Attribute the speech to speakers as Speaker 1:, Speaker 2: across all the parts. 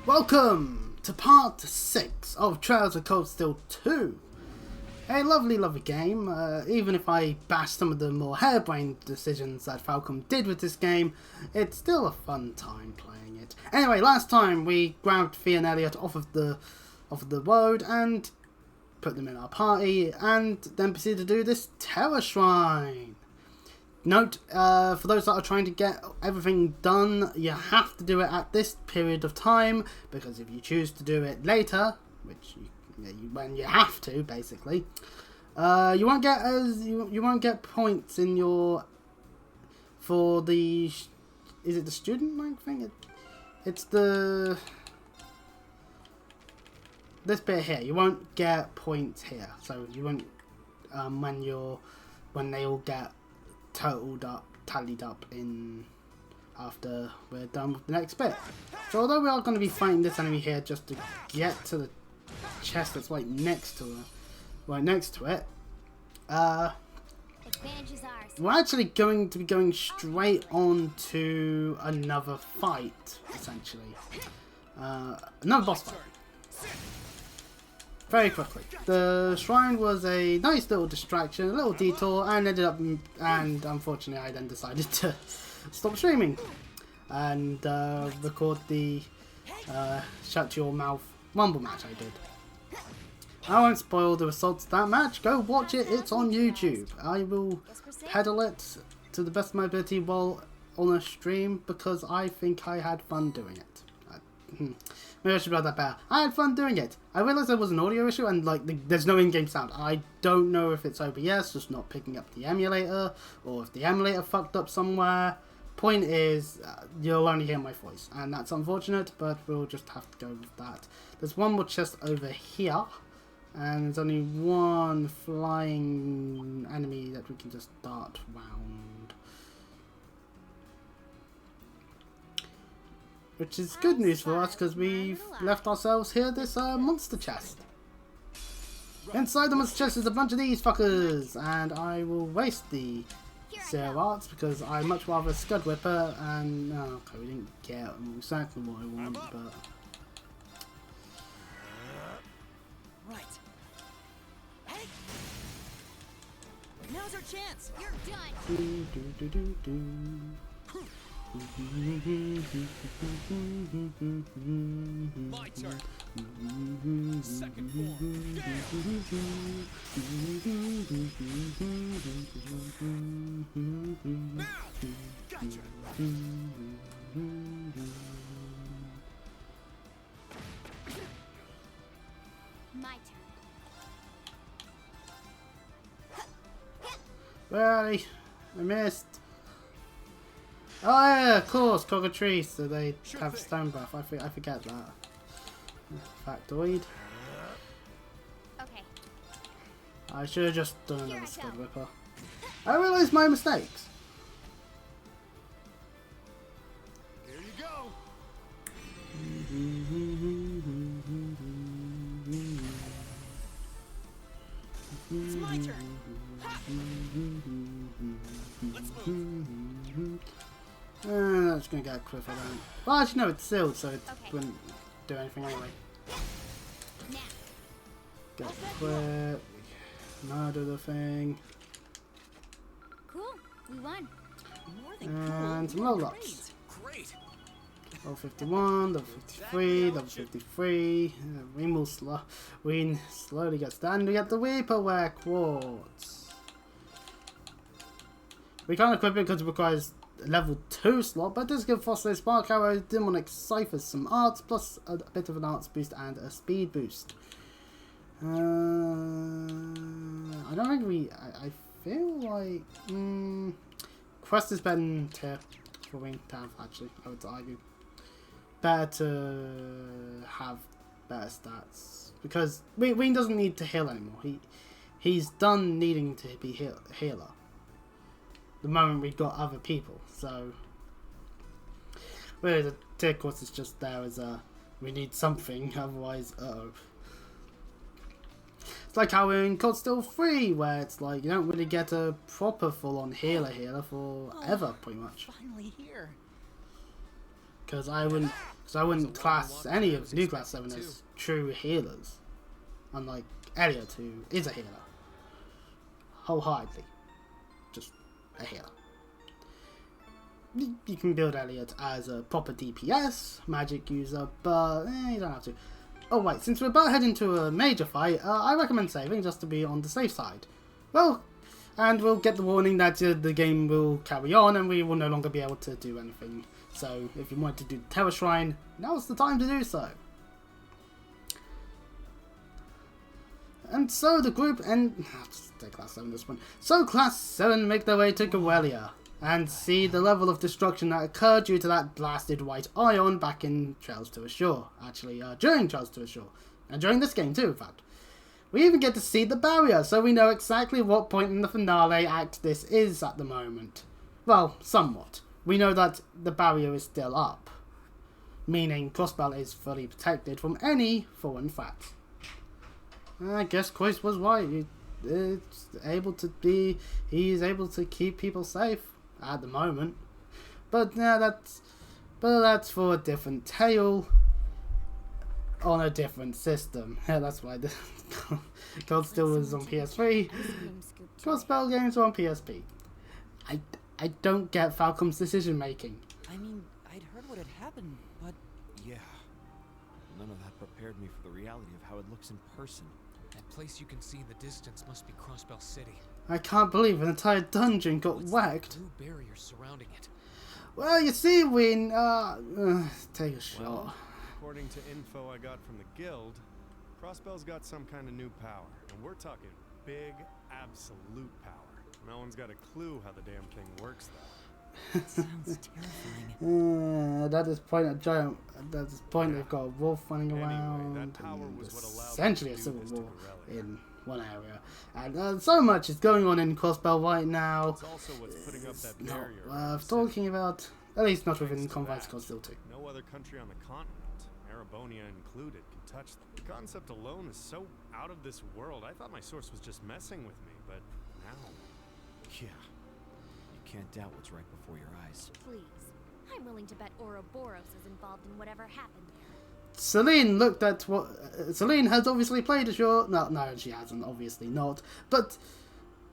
Speaker 1: Welcome to part 6 of Trails of Cold Steel 2. A lovely, lovely game. Even if I bash some of the more harebrained decisions that Falcom did with this game, it's still a fun time playing it. Anyway, last time we grabbed Fee and Elliot off of the road and put them in our party, and then proceeded to do this Terror Shrine. Note, for those that are trying to get everything done, you have to do it at this period of time, because if you choose to do it later, which when you have to, basically, you won't get points in your for the is it the student rank thing? It's the this bit here. You won't get points here, so you won't when they all get tallied up in after we're done with the next bit. So although we are going to be fighting this enemy here just to get to the chest that's right next to it, we're actually going to be going straight on to another fight, essentially. Another boss fight. Very quickly. The shrine was a nice little distraction, a little detour, and unfortunately I then decided to stop streaming and record the shut your mouth rumble match I did. I won't spoil the results of that match, go watch it, it's on YouTube. I will pedal it to the best of my ability while on a stream because I think I had fun doing it. Maybe I should write that better. I had fun doing it. I realised there was an audio issue and there's no in-game sound. I don't know if it's OBS just not picking up the emulator or if the emulator fucked up somewhere. Point is, you'll only hear my voice, and that's unfortunate, but we'll just have to go with that. There's one more chest over here, and there's only one flying enemy that we can just dart round. Which is good news for us, because we've left ourselves here this monster chest. Inside the monster chest is a bunch of these fuckers, and I will waste the Zero Arts because I much rather Scud Whipper, and okay, we didn't get exactly what I want, but...
Speaker 2: Right. Hey! Now's our chance! You're done! My turn. Second form. Now. Gotcha. My turn.
Speaker 1: Well, I missed. Oh yeah, of course, cockatrice, so they have stone breath. I forget that. Factoid.
Speaker 2: Okay.
Speaker 1: I should have just done another Scud Whipper. I realised my mistakes.
Speaker 2: Here you go. It's my turn. Let's move.
Speaker 1: That's gonna get a quiff around. Well, actually, no, it's sealed, so it wouldn't do anything anyway. Get quick. Murder the thing.
Speaker 2: Cool. We won.
Speaker 1: And some level ups.
Speaker 2: Great.
Speaker 1: Level 51, level 53, level 53. We slowly gets down. We get the Vaporware Quartz. We can't equip it because it requires a level 2 slot, but it does give Phosphate Spark Arrow, Demonic Ciphers some arts, plus a bit of an arts boost and a speed boost. I don't think we... I feel like... Quest is better than tier for Wing to have, actually, I would argue. Better to have better stats. Because Wing doesn't need to heal anymore. He's done needing to be healer. The moment we've got other people, so really the tier course is just there as a we need something, otherwise it's like how we're in Cold Steel 3 where it's like you don't really get a proper full-on healer forever, pretty much.
Speaker 2: Finally here.
Speaker 1: because I wouldn't class any of New Class 7 as true healers, unlike Elliot, who is a healer, wholeheartedly, just a healer. You can build Elliot as a proper DPS, magic user, but you don't have to. Oh wait, since we're about heading to a major fight, I recommend saving just to be on the safe side. Well, and we'll get the warning that the game will carry on and we will no longer be able to do anything. So if you want to do the Terror Shrine, now's the time to do so. And so the group and take Class 7 this one. So Class 7 make their way to Gorelia and see the level of destruction that occurred due to that blasted white ion back in Trails to Ashore. Actually, during Trails to Ashore. And during this game too, in fact. We even get to see the barrier, so we know exactly what point in the finale act this is at the moment. Well, somewhat. We know that the barrier is still up. Meaning Crossbell is fully protected from any foreign threat. I guess Cross was right. He's able to keep people safe at the moment. But yeah, that's for a different tale on a different system. Yeah, that's why the God Still is on PS3. Crossbell games are on PSP. I don't get Falcom's decision making.
Speaker 3: I mean, I'd heard what had happened, but
Speaker 4: Yeah. None of that prepared me for the reality of how it looks in person.
Speaker 5: That place you can see in the distance must be Crossbell City.
Speaker 1: I can't believe an entire dungeon got whacked.
Speaker 5: Blue barrier surrounding it.
Speaker 1: Well, you see, Win, take a shot.
Speaker 6: Well, according to info I got from the guild, Crossbell's got some kind of new power, and we're talking big, absolute power. No one's got a clue how the damn thing works, though.
Speaker 3: that sounds terrifying.
Speaker 1: At this point, they've got a wolf running
Speaker 6: Anyway,
Speaker 1: around.
Speaker 6: that power
Speaker 1: And
Speaker 6: was what allowed
Speaker 1: essentially a
Speaker 6: them to do
Speaker 1: civil
Speaker 6: this to
Speaker 1: war
Speaker 6: Gorelia.
Speaker 1: in one area. And so much is going on in Crossbell right now.
Speaker 6: It's also what's putting up that
Speaker 1: Not
Speaker 6: barrier.
Speaker 1: worth
Speaker 6: around the
Speaker 1: talking
Speaker 6: city.
Speaker 1: about, at least not within
Speaker 6: Thanks to
Speaker 1: Confines
Speaker 6: that,
Speaker 1: of Still 2.
Speaker 6: No other country on the continent, Erebonia included, can touch them. The concept alone is so out of this world. I thought my source was just messing with me, but now...
Speaker 4: Yeah. You can't doubt what's right before your eyes.
Speaker 2: Please. I'm willing to bet Ouroboros is involved in whatever happened there.
Speaker 1: Celine looked at what... Celine has obviously played Ashore. No, she hasn't, obviously not. But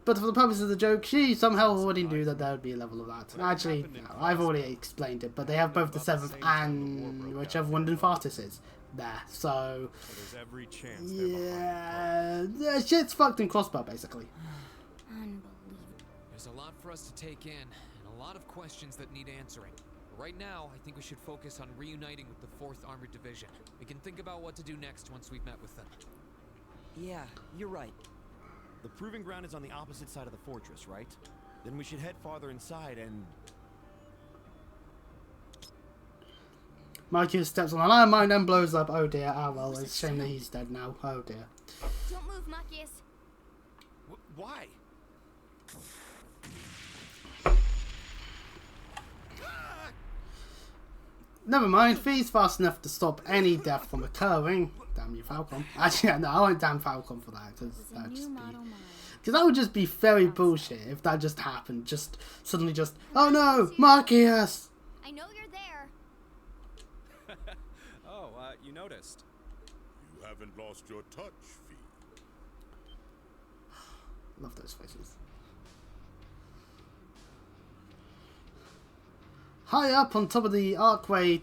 Speaker 1: for the purpose of the joke, she somehow already knew that there would be a level of that. Actually, no, I've already explained it, but they have both the 7th and whichever one Infartis is there. So,
Speaker 6: there's every chance they're behind
Speaker 1: yeah, shit's fucked in Crossbow, basically.
Speaker 2: Unbelievable.
Speaker 5: There's a lot for us to take in, and a lot of questions that need answering. But right now, I think we should focus on reuniting with the 4th Armored Division. We can think about what to do next once we've met with them.
Speaker 3: Yeah, you're right.
Speaker 4: The proving ground is on the opposite side of the fortress, right? Then we should head farther inside and...
Speaker 1: Marcus steps on an iron mine and blows up. Oh dear, ah well, it's a shame that he's dead now. Oh dear.
Speaker 2: Don't move, Marcus.
Speaker 4: Why?
Speaker 1: Never mind, Fee's fast enough to stop any death from occurring. Damn you, Falcon. Actually, no, I won't damn Falcon for that, because
Speaker 2: It's a
Speaker 1: that'd
Speaker 2: new
Speaker 1: just be...
Speaker 2: model mine.
Speaker 1: Because that would just be very bullshit if that just happened. Just, suddenly just, oh no, Marcus!
Speaker 2: I know you're there.
Speaker 7: Oh, you noticed.
Speaker 8: You haven't lost your touch, Fee.
Speaker 1: Love those faces. High up on top of the archway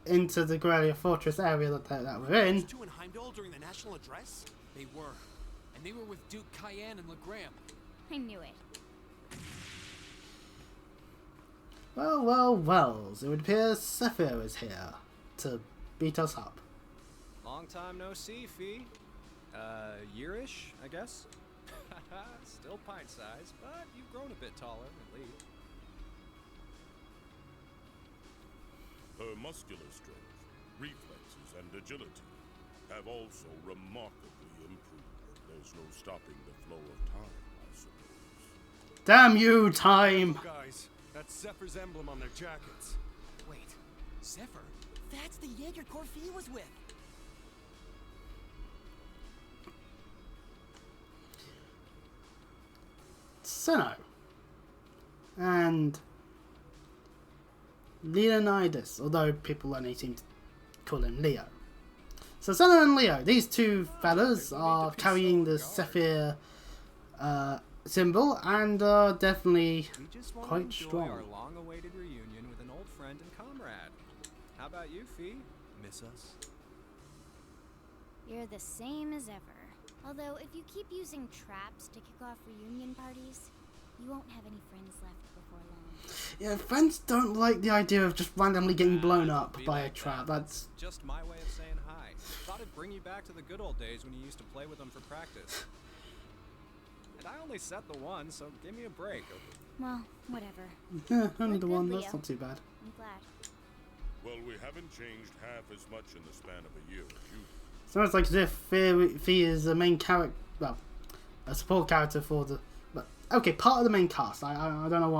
Speaker 1: into the Gorelia Fortress area that we're in.
Speaker 4: Two in Heimdall during the national address?
Speaker 5: They were. And they were with Duke Cayenne and Legram.
Speaker 2: I knew it.
Speaker 1: Well, it would appear Zephyr is here to beat us up.
Speaker 7: Long time no see, Fee. Yearish, I guess. Still pint size, but you've grown a bit taller, at least.
Speaker 8: Her muscular strength, reflexes, and agility have also remarkably improved. There's no stopping the flow of time, I suppose.
Speaker 1: Damn you, time!
Speaker 6: Guys, that's Zephyr's emblem on their jackets.
Speaker 5: Wait, Zephyr?
Speaker 3: That's the Jaeger Corps Fee was with.
Speaker 1: Sinnoh. And Leonidas, although people only seem to call him Leo. So Senna and Leo, these two fellas are carrying the Sapphire symbol and are definitely
Speaker 7: We just want
Speaker 1: quite
Speaker 7: to enjoy
Speaker 1: strong.
Speaker 7: our long-awaited reunion with an old friend and comrade. How about you, Fee? Miss us?
Speaker 2: You're the same as ever. Although, if you keep using traps to kick off reunion parties, you won't have any friends left before long.
Speaker 1: Yeah, friends don't like the idea of just randomly getting blown
Speaker 7: Don't
Speaker 1: up
Speaker 7: be
Speaker 1: by a
Speaker 7: like
Speaker 1: trap.
Speaker 7: that.
Speaker 1: That's
Speaker 7: Just my way of saying hi. Thought it'd bring you back to the good old days when you used to play with them for practice. And I only set the one, so give me a break.
Speaker 2: Well, whatever.
Speaker 1: only the
Speaker 2: Good,
Speaker 1: one.
Speaker 2: Leo.
Speaker 1: That's not too bad.
Speaker 2: I'm glad.
Speaker 8: Well, we haven't changed half as much in the span of a year as you.
Speaker 1: Sounds like as if Fee is the main character, well, a support character for the, but okay, part of the main cast. I don't know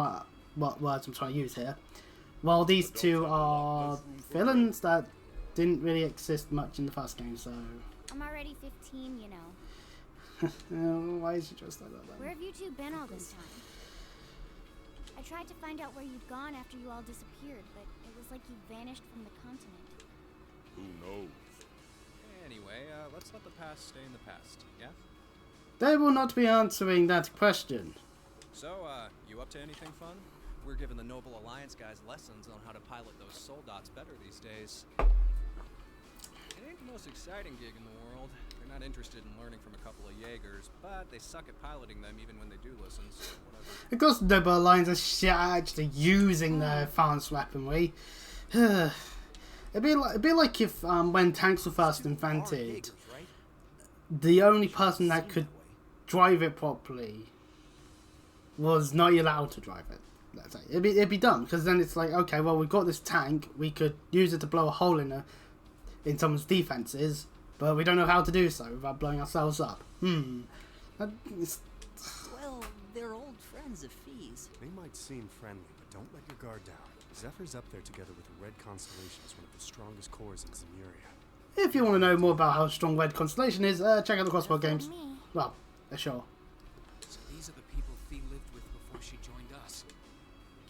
Speaker 1: what words I'm trying to use here. While these two are villains that didn't really exist much in the first game, so
Speaker 2: I'm already 15, you know.
Speaker 1: why is it just like that?
Speaker 2: Where have you two been all this time? I tried to find out where you'd gone after you all disappeared, but it was like you vanished from the continent.
Speaker 8: Who knows?
Speaker 7: Anyway, let's let the past stay in the past, yeah?
Speaker 1: They will not be answering that question.
Speaker 7: So, you up to anything fun? We're giving the Noble Alliance guys lessons on how to pilot those soldats better these days. It ain't the most exciting gig in the world. They're not interested in learning from a couple of Jaegers, but they suck at piloting them even when they do listen, so whatever.
Speaker 1: Of course, Noble Alliance are shit at actually using their advanced weaponry. It'd be like if when tanks were first invented, the only person that could drive it properly was not allowed to drive it. Let's say it'd be dumb, because then it's like, okay, well, we've got this tank, we could use it to blow a hole in someone's defenses, but we don't know how to do so without blowing ourselves up.
Speaker 3: Well, they're old friends of Fee's.
Speaker 6: They might seem friendly, but don't let your guard down. Zephyr's up there together with the Red Constellation as one of the strongest cores in Zemuria.
Speaker 1: If you want to know more about how strong Red Constellation is, check out the Crossbell games.
Speaker 2: Me.
Speaker 1: Well, sure.
Speaker 5: So these are the people Fee lived with before she joined us.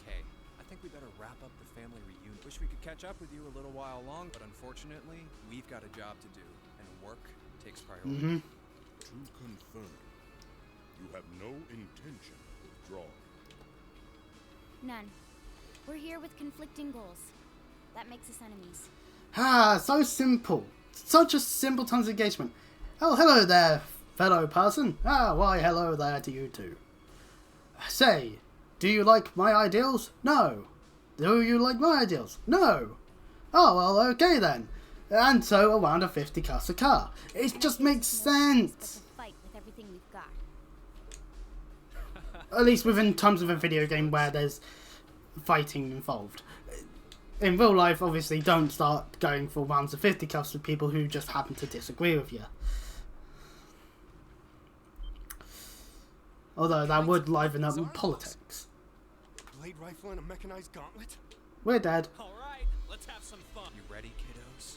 Speaker 7: Okay, I think we better wrap up the family reunion. Wish we could catch up with you a little while longer, but unfortunately, we've got a job to do, and work takes priority.
Speaker 8: To confirm, you have no intention of withdrawing.
Speaker 2: None. We're here with conflicting goals. That makes us enemies.
Speaker 1: So simple. Such a simple terms of engagement. Oh, hello there, fellow person. Why, hello there to you too. Say, do you like my ideals? No. Do you like my ideals? No. Oh, well, okay then. And so a round of 50 costs a car. It just makes sense.
Speaker 2: But to fight with everything we've got.
Speaker 1: At least within terms of a video game where there's fighting involved. In real life, obviously, don't start going for rounds of 50 cuffs with people who just happen to disagree with you. Although that would liven up politics.
Speaker 6: Blade rifle and a mechanized gauntlet?
Speaker 1: We're dead.
Speaker 7: All right, let's have some fun. You ready, kiddos?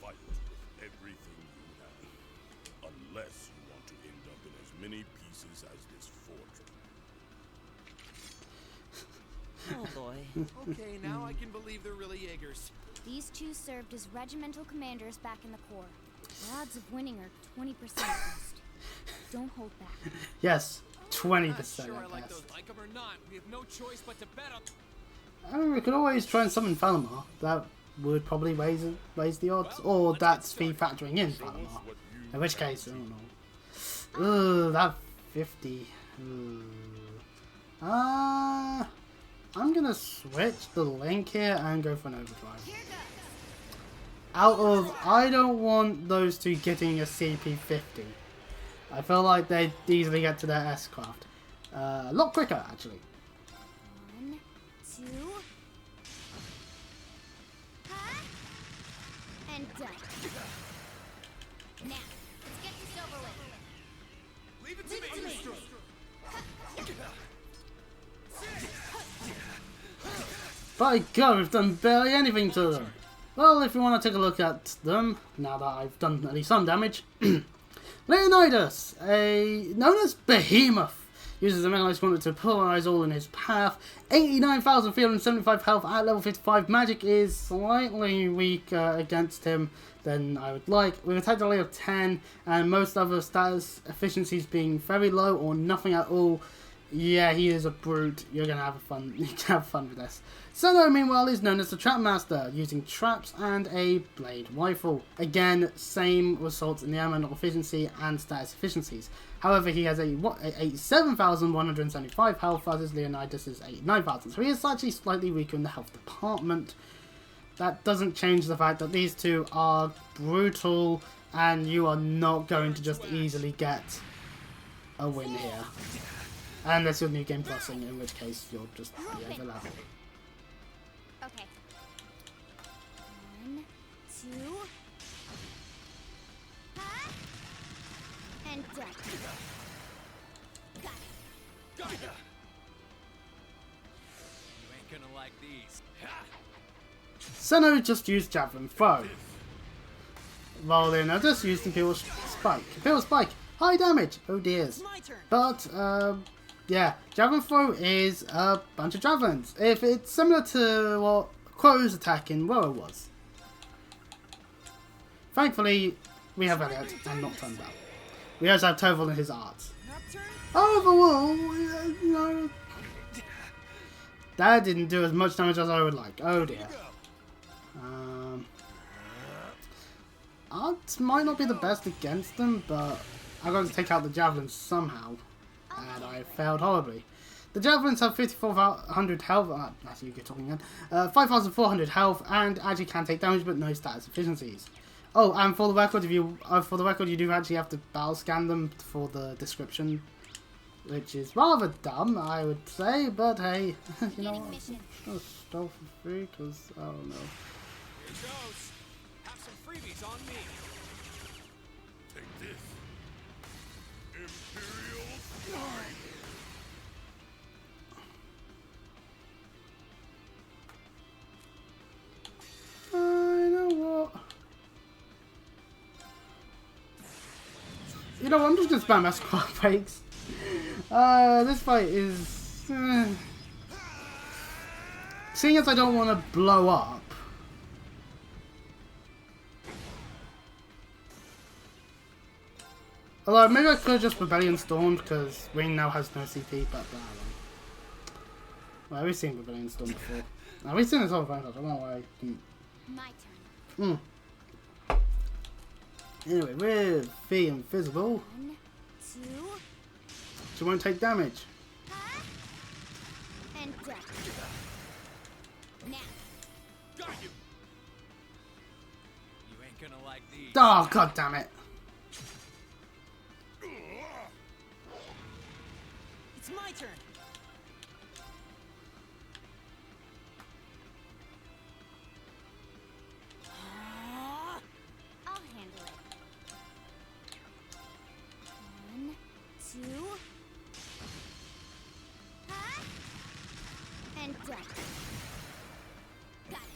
Speaker 8: Fight with everything you have, unless you want to end up in as many pieces as this fortress.
Speaker 3: Oh boy.
Speaker 4: Okay, now I can believe they're really Jaegers.
Speaker 2: These two served as regimental commanders back in the Corps. The odds of winning are 20% at best. Don't hold back.
Speaker 1: Yes, 20%.
Speaker 5: Not sure I
Speaker 1: I
Speaker 5: like
Speaker 1: guess.
Speaker 5: those. Like them or not, we have no choice but to bet on.
Speaker 1: I mean, we could always try and summon Falamar. That would probably raise the odds. Or that's Fee factoring in Falamar. In which case, I don't know. Ooh, that 50. I'm gonna switch the link here and go for an overdrive. Out of, I don't want those two getting a CP50. I feel like they'd easily get to their S-craft. A lot quicker, actually.
Speaker 2: 1, 2. And done. Now, let's get this over with.
Speaker 4: Leave it to me.
Speaker 1: By God, we've done barely anything to them. Well, if you want to take a look at them, now that I've done at least some damage. Leonidas, known as Behemoth, Uses a mechanized gauntlet to polarize all in his path. 89,375 health at level 55. Magic is slightly weaker against him than I would like. With attack delay of 10 and most other status efficiencies being very low or nothing at all. Yeah, he is a brute. You're gonna have fun. You can have fun with this. Seno, meanwhile, is known as the Trap Master, using traps and a blade rifle. Again, same results in the ammo efficiency and status efficiencies. However, he has a 7,175 health versus Leonidas's 89,000. So he is actually slightly weaker in the health department. That doesn't change the fact that these two are brutal, and you are not going to just easily get a win here. Unless you're New Game Plusing, in which case you'll just be over level.
Speaker 2: Okay. 1, 2. Ha! And done. Got it.
Speaker 7: Got ya! You ain't gonna like these. Ha!
Speaker 1: Seno just used Javelin Throw. While Leonard just used Imperial Spike. Imperial Spike, high damage, oh dears.
Speaker 3: My turn.
Speaker 1: But, yeah, Javelin Throw is a bunch of javelins. If it's similar to what Crow's attack in Roa was. Thankfully, we have Elliot and not turned out. We also have Toval in his arts. Overall, you know, that didn't do as much damage as I would like. Oh dear. Arts might not be the best against them, but I got to take out the javelins somehow. And I failed horribly. The javelins have 5,400 health. That's you get talking again. 5,400 health, and actually can take damage, but no status efficiencies. Oh, and for the record, you do actually have to battle scan them for the description, which is rather dumb, I would say. But hey, you know what? I'm stealth for free because I don't know.
Speaker 7: Here goes. Have some freebies on me.
Speaker 8: Take this. Imperial Strike.
Speaker 1: You know what, I'm just gonna spam Esquire breaks. This fight is... Seeing as I don't want to blow up... Although, maybe I could have just Rebellion Stormed, because Ring now has no CP, but... Well, we've seen Rebellion Storm before. Now, we've seen this whole franchise, I don't know why I didn't...
Speaker 2: My turn.
Speaker 1: Anyway, with the Invisible...
Speaker 2: 1, 2.
Speaker 1: She won't take damage.
Speaker 2: Ha! And done. Now.
Speaker 7: Got you. You ain't gonna like these.
Speaker 1: Oh, god damn it.
Speaker 3: It's my turn.
Speaker 2: I'll handle it. 1, 2. Ha! And done. Got it.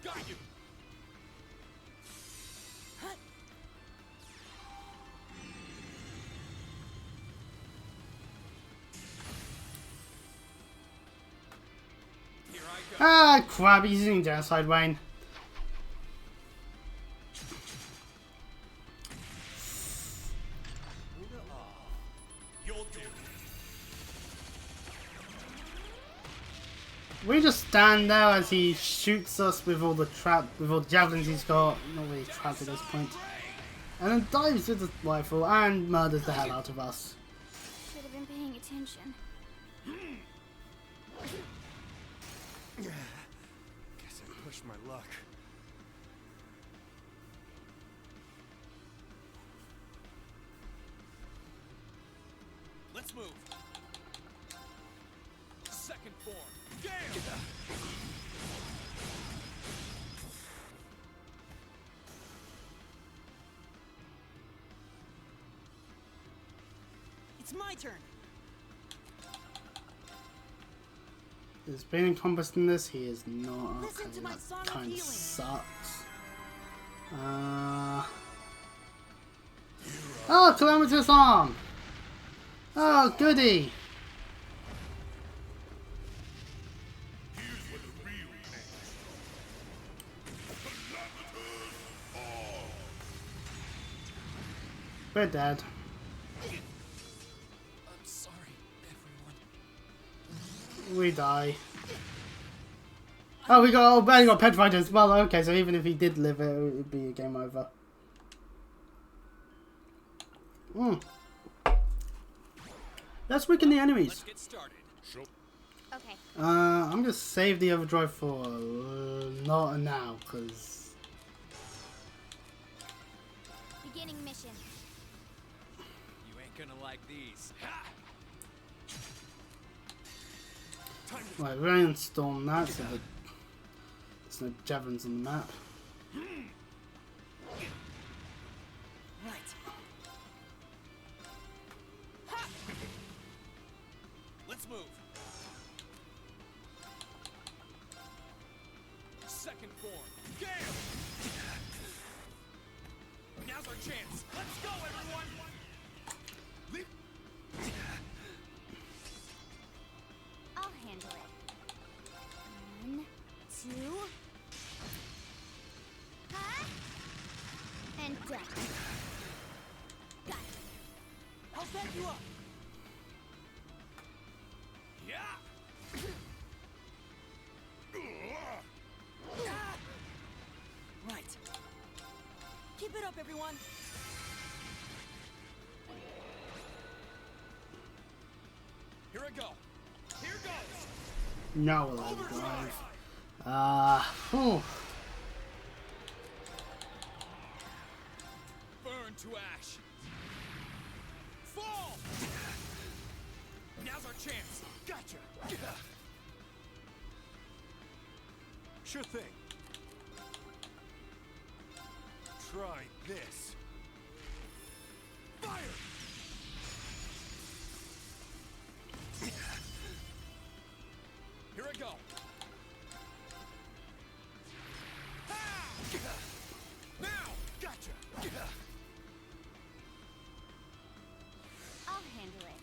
Speaker 7: Got you. Here I go.
Speaker 1: Ah, crap, he's using Genocide Wayne.
Speaker 8: You'll do.
Speaker 1: We just stand there as he shoots us with all the javelins he's got. Not really trapped at this point. And then dives with the rifle and murders the hell out of us.
Speaker 2: Should have been paying attention.
Speaker 6: Guess I pushed my luck.
Speaker 7: Let's move. Second form. Damn!
Speaker 3: It's my turn.
Speaker 1: Is being encompassed in this? He is not.
Speaker 3: Listen
Speaker 1: Okay,
Speaker 3: to my
Speaker 1: that
Speaker 3: song of
Speaker 1: kind of
Speaker 3: healing.
Speaker 1: sucks. Oh, Calamitous Arm! Oh, goody!
Speaker 8: Here's where the real action. Calamitous all.
Speaker 1: We're dead.
Speaker 5: I'm sorry, everyone.
Speaker 1: We die. Oh, we got petrified as well. Okay, so even if he did live, it would be a game over. Let's weaken the enemies.
Speaker 7: Let's get started.
Speaker 8: Show.
Speaker 2: Okay.
Speaker 1: I'm gonna save the overdrive for not a now, because
Speaker 2: Beginning mission.
Speaker 7: You ain't gonna like these.
Speaker 1: right, rainstorm that so that there's no javelins on the map.
Speaker 3: Right.
Speaker 7: Let's move. Second form. Gale! Now's our chance. Let's go, everyone!
Speaker 2: I'll handle it. 1, 2. Huh? And done. Got it.
Speaker 3: I'll back you up.
Speaker 7: Yeah!
Speaker 3: Right. Keep it up, everyone.
Speaker 7: Here I go. Here goes!
Speaker 1: Now we'll overdrive. Whew.
Speaker 7: Burn to ash. Fall! Now's our chance. Gotcha!
Speaker 6: Sure thing. Try this.
Speaker 7: Fire! Here I go. Ha! Now! Gotcha!
Speaker 2: I'll handle it.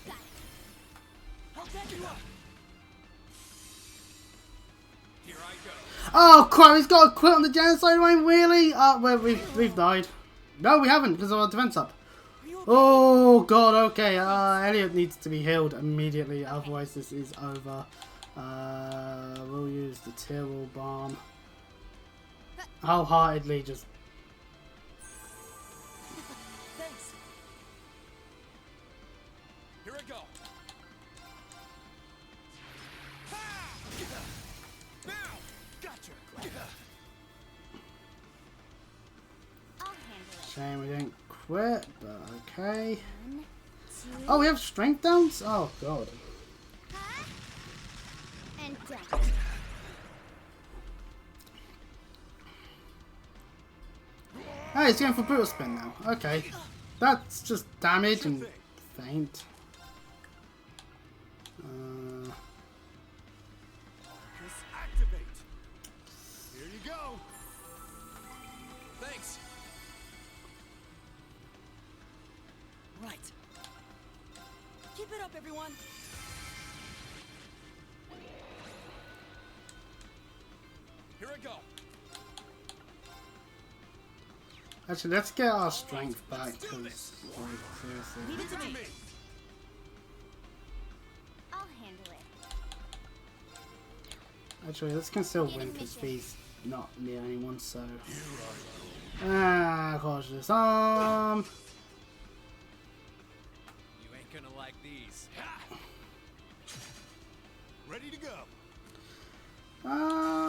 Speaker 2: Got it.
Speaker 3: I'll back you up.
Speaker 7: Here I go.
Speaker 1: Oh crap! He's got to quit on the genocide line. Really? We've died. No, we haven't because of our defense up. Oh god. Okay. Elliot needs to be healed immediately. Otherwise, this is over. We'll use the Tyrrell bomb. Wholeheartedly, just
Speaker 3: Thanks.
Speaker 7: Here I go. Ha! Now! Gotcha!
Speaker 2: I'll handle it.
Speaker 1: shame we didn't quit, but okay.
Speaker 2: 1, 2.
Speaker 1: Oh, we have strength downs. Oh god.
Speaker 2: Huh? And done.
Speaker 1: Hey, he's going for brutal spin now. Okay. That's just damage and faint.
Speaker 6: Just activate. Here you go.
Speaker 7: Thanks.
Speaker 3: Right. Keep it up, everyone.
Speaker 7: Here I go.
Speaker 1: Actually, let's get our strength back because seriously.
Speaker 3: Leave it to me.
Speaker 2: I'll handle it.
Speaker 1: Actually, let's conceal win because he's not near anyone. So. Cautious arm.
Speaker 7: You ain't gonna like these.
Speaker 6: Ready to go.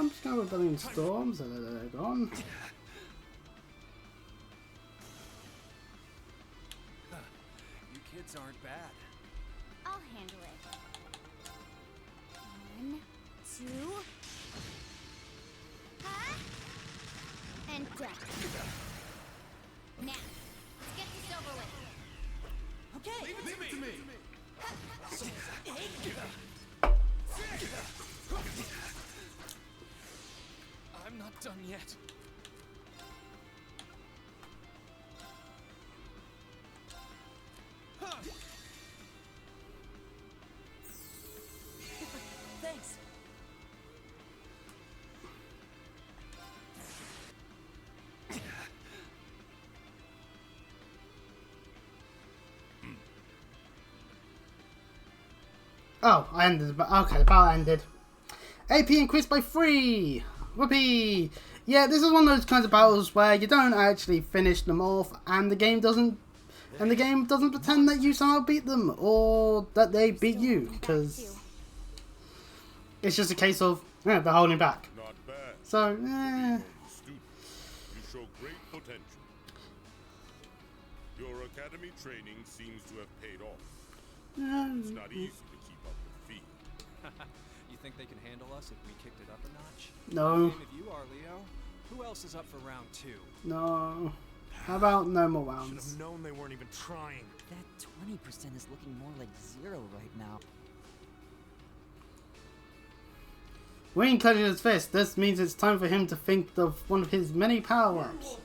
Speaker 1: Just go with Billion Storms. They're gone.
Speaker 7: You kids aren't bad.
Speaker 2: I'll handle it. 1, 2. Huh? And done. Now, let's get this over with.
Speaker 3: Okay.
Speaker 7: Leave it to me. I'm not done yet.
Speaker 1: Oh, I ended. Okay, the battle ended. AP increased by 3. Whoopee! Yeah, this is one of those kinds of battles where you don't actually finish them off, and the game doesn't. And the game doesn't pretend that you somehow beat them or that they beat you, because it's just a case of they're holding back.
Speaker 8: Not bad.
Speaker 1: So,
Speaker 8: Being only student, you show great potential. Your academy training seems to have paid off. It's not easy to keep up with feet.
Speaker 7: You think they can handle us if we kicked it up a notch?
Speaker 1: No,
Speaker 7: Same if you are, Leo. Who else is up for round 2?
Speaker 1: no. How about no more
Speaker 4: Should
Speaker 1: rounds?
Speaker 4: have known they weren't even trying.
Speaker 9: That 20% is looking more like 0 right now.
Speaker 1: Wayne clenches his fist. This means it's time for him to think of one of his many power-ups.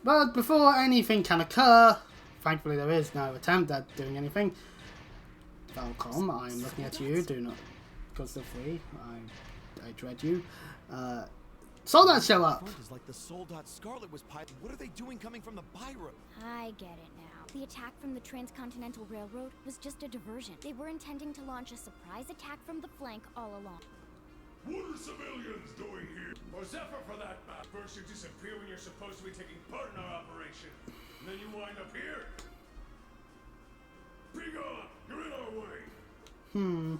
Speaker 1: But before anything can occur, thankfully there is no attempt at doing anything. Falcom, I'm looking at you. Do not go so free. I dread you. Soldiers show up.
Speaker 4: Front is like the Soldat Scarlet was piloted. What are they doing coming from the by road?
Speaker 2: I get it now. The attack from the Transcontinental Railroad was just a diversion. They were intending to launch a surprise attack from the flank all along.
Speaker 8: What are civilians doing here? Or Zephyr for that matter? First you disappear when you're supposed to be taking part in our operation. And then you wind up here. Be gone! You're in our way!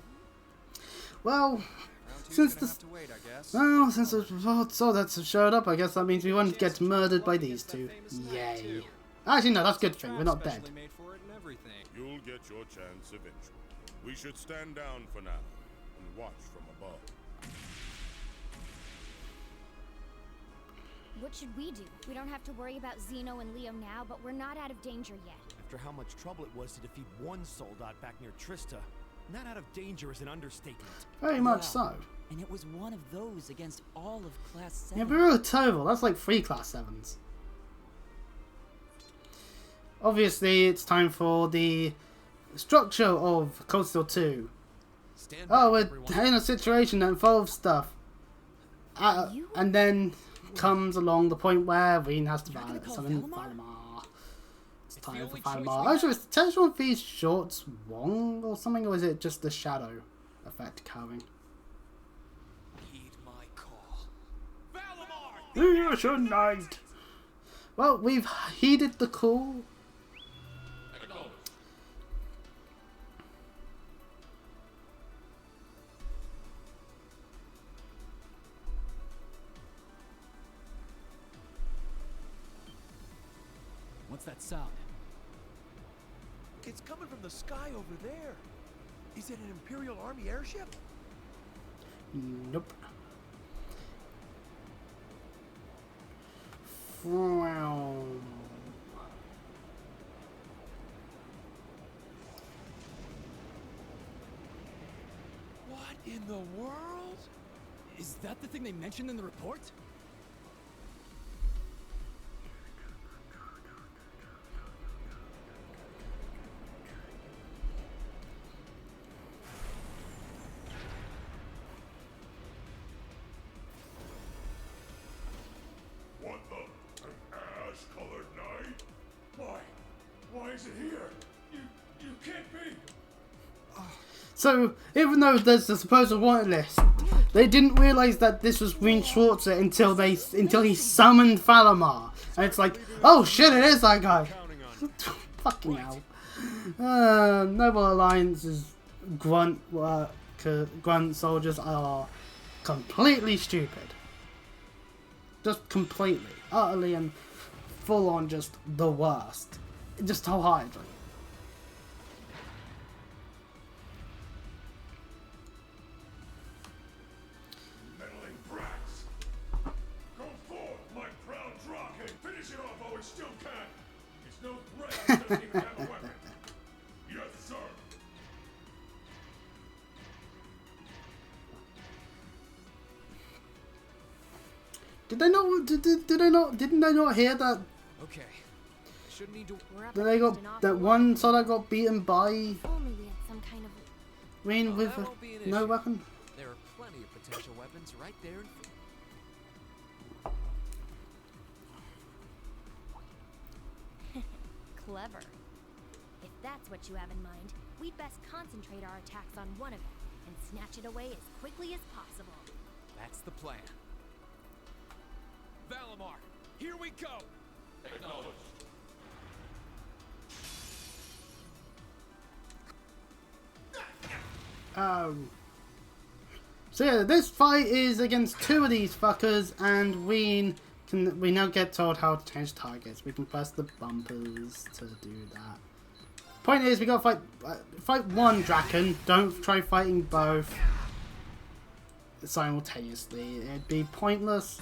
Speaker 1: Well,
Speaker 7: Round 2's
Speaker 1: since
Speaker 7: gonna
Speaker 1: the
Speaker 7: have to wait, I guess.
Speaker 1: well, since the Soldats have showed up, I guess that means we won't get murdered by these two. Yay! Actually, no, that's a good thing. We're not dead.
Speaker 7: Specially made for it and everything.
Speaker 8: You'll get your chance eventually. We should stand down for now and watch from above.
Speaker 2: What should we do? We don't have to worry about Zeno and Leo now, but we're not out of danger yet.
Speaker 4: After how much trouble it was to defeat one Soldat back near Trista, not out of danger is an understatement.
Speaker 1: Very much so.
Speaker 9: And it was one of those against all of Class 7.
Speaker 1: Yeah, but we're a total. That's like 3 Class 7s. Obviously, it's time for the structure of Coastal 2.
Speaker 5: Stand
Speaker 1: Oh,
Speaker 5: back,
Speaker 1: we're
Speaker 5: everyone.
Speaker 1: in a situation that involves stuff. And then comes along the point where Reen has to summon Valimar. It's time for
Speaker 5: only choice
Speaker 1: Valimar.
Speaker 5: we
Speaker 1: Oh, so is the potential of these shorts wrong or something, or is it just the shadow effect coming?
Speaker 5: Heed my call.
Speaker 8: Valimar!
Speaker 1: Your knight. Well, we've heeded the call.
Speaker 10: What's that sound?
Speaker 4: It's coming from the sky over there. Is it an Imperial Army airship?
Speaker 1: Nope. Wow.
Speaker 4: What in the world?
Speaker 10: Is that the thing they mentioned in the report?
Speaker 8: What the? An ash-colored knight? Why? Why is it here? You can't be!
Speaker 1: So, even though there's the supposed wanted list, they didn't realize that this was Green Schwarzer until he summoned Valimar, and it's like, oh shit, it is that guy.
Speaker 6: Counting on you.
Speaker 1: Fucking hell. Noble Alliance's grunt soldiers are completely stupid. Just completely, utterly, and full on just the worst. Just wholeheartedly.
Speaker 8: Meddling brats! Go forth, my proud Draken! Finish it off while we still can! It's no threat, it doesn't even have a weapon! Yes, sir!
Speaker 1: Did they not? Didn't they not hear that?
Speaker 5: Okay. I shouldn't need to.
Speaker 2: We're up
Speaker 1: That they
Speaker 2: against
Speaker 1: got
Speaker 2: an
Speaker 1: that
Speaker 2: awful
Speaker 1: one
Speaker 2: lot.
Speaker 1: soldier got beaten by
Speaker 2: If only we had some kind of...
Speaker 1: Reen
Speaker 5: Oh,
Speaker 1: with
Speaker 5: that won't be an
Speaker 1: no
Speaker 5: issue.
Speaker 1: weapon.
Speaker 5: There are plenty of potential weapons right there in front.
Speaker 2: Clever. If that's what you have in mind, we'd best concentrate our attacks on one of them and snatch it away as quickly as possible.
Speaker 5: That's the plan. Valimar, here we go! Acknowledged.
Speaker 1: So yeah, this fight is against two of these fuckers, and we now get told how to change targets. We can press the bumpers to do that. Point is, we gotta fight one Draken. Don't try fighting both simultaneously. It'd be pointless.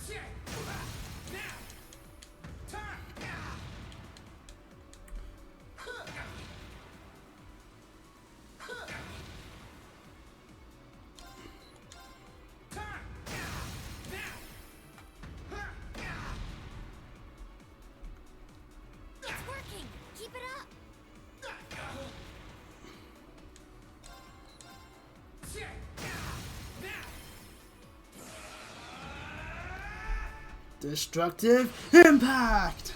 Speaker 1: Destructive impact!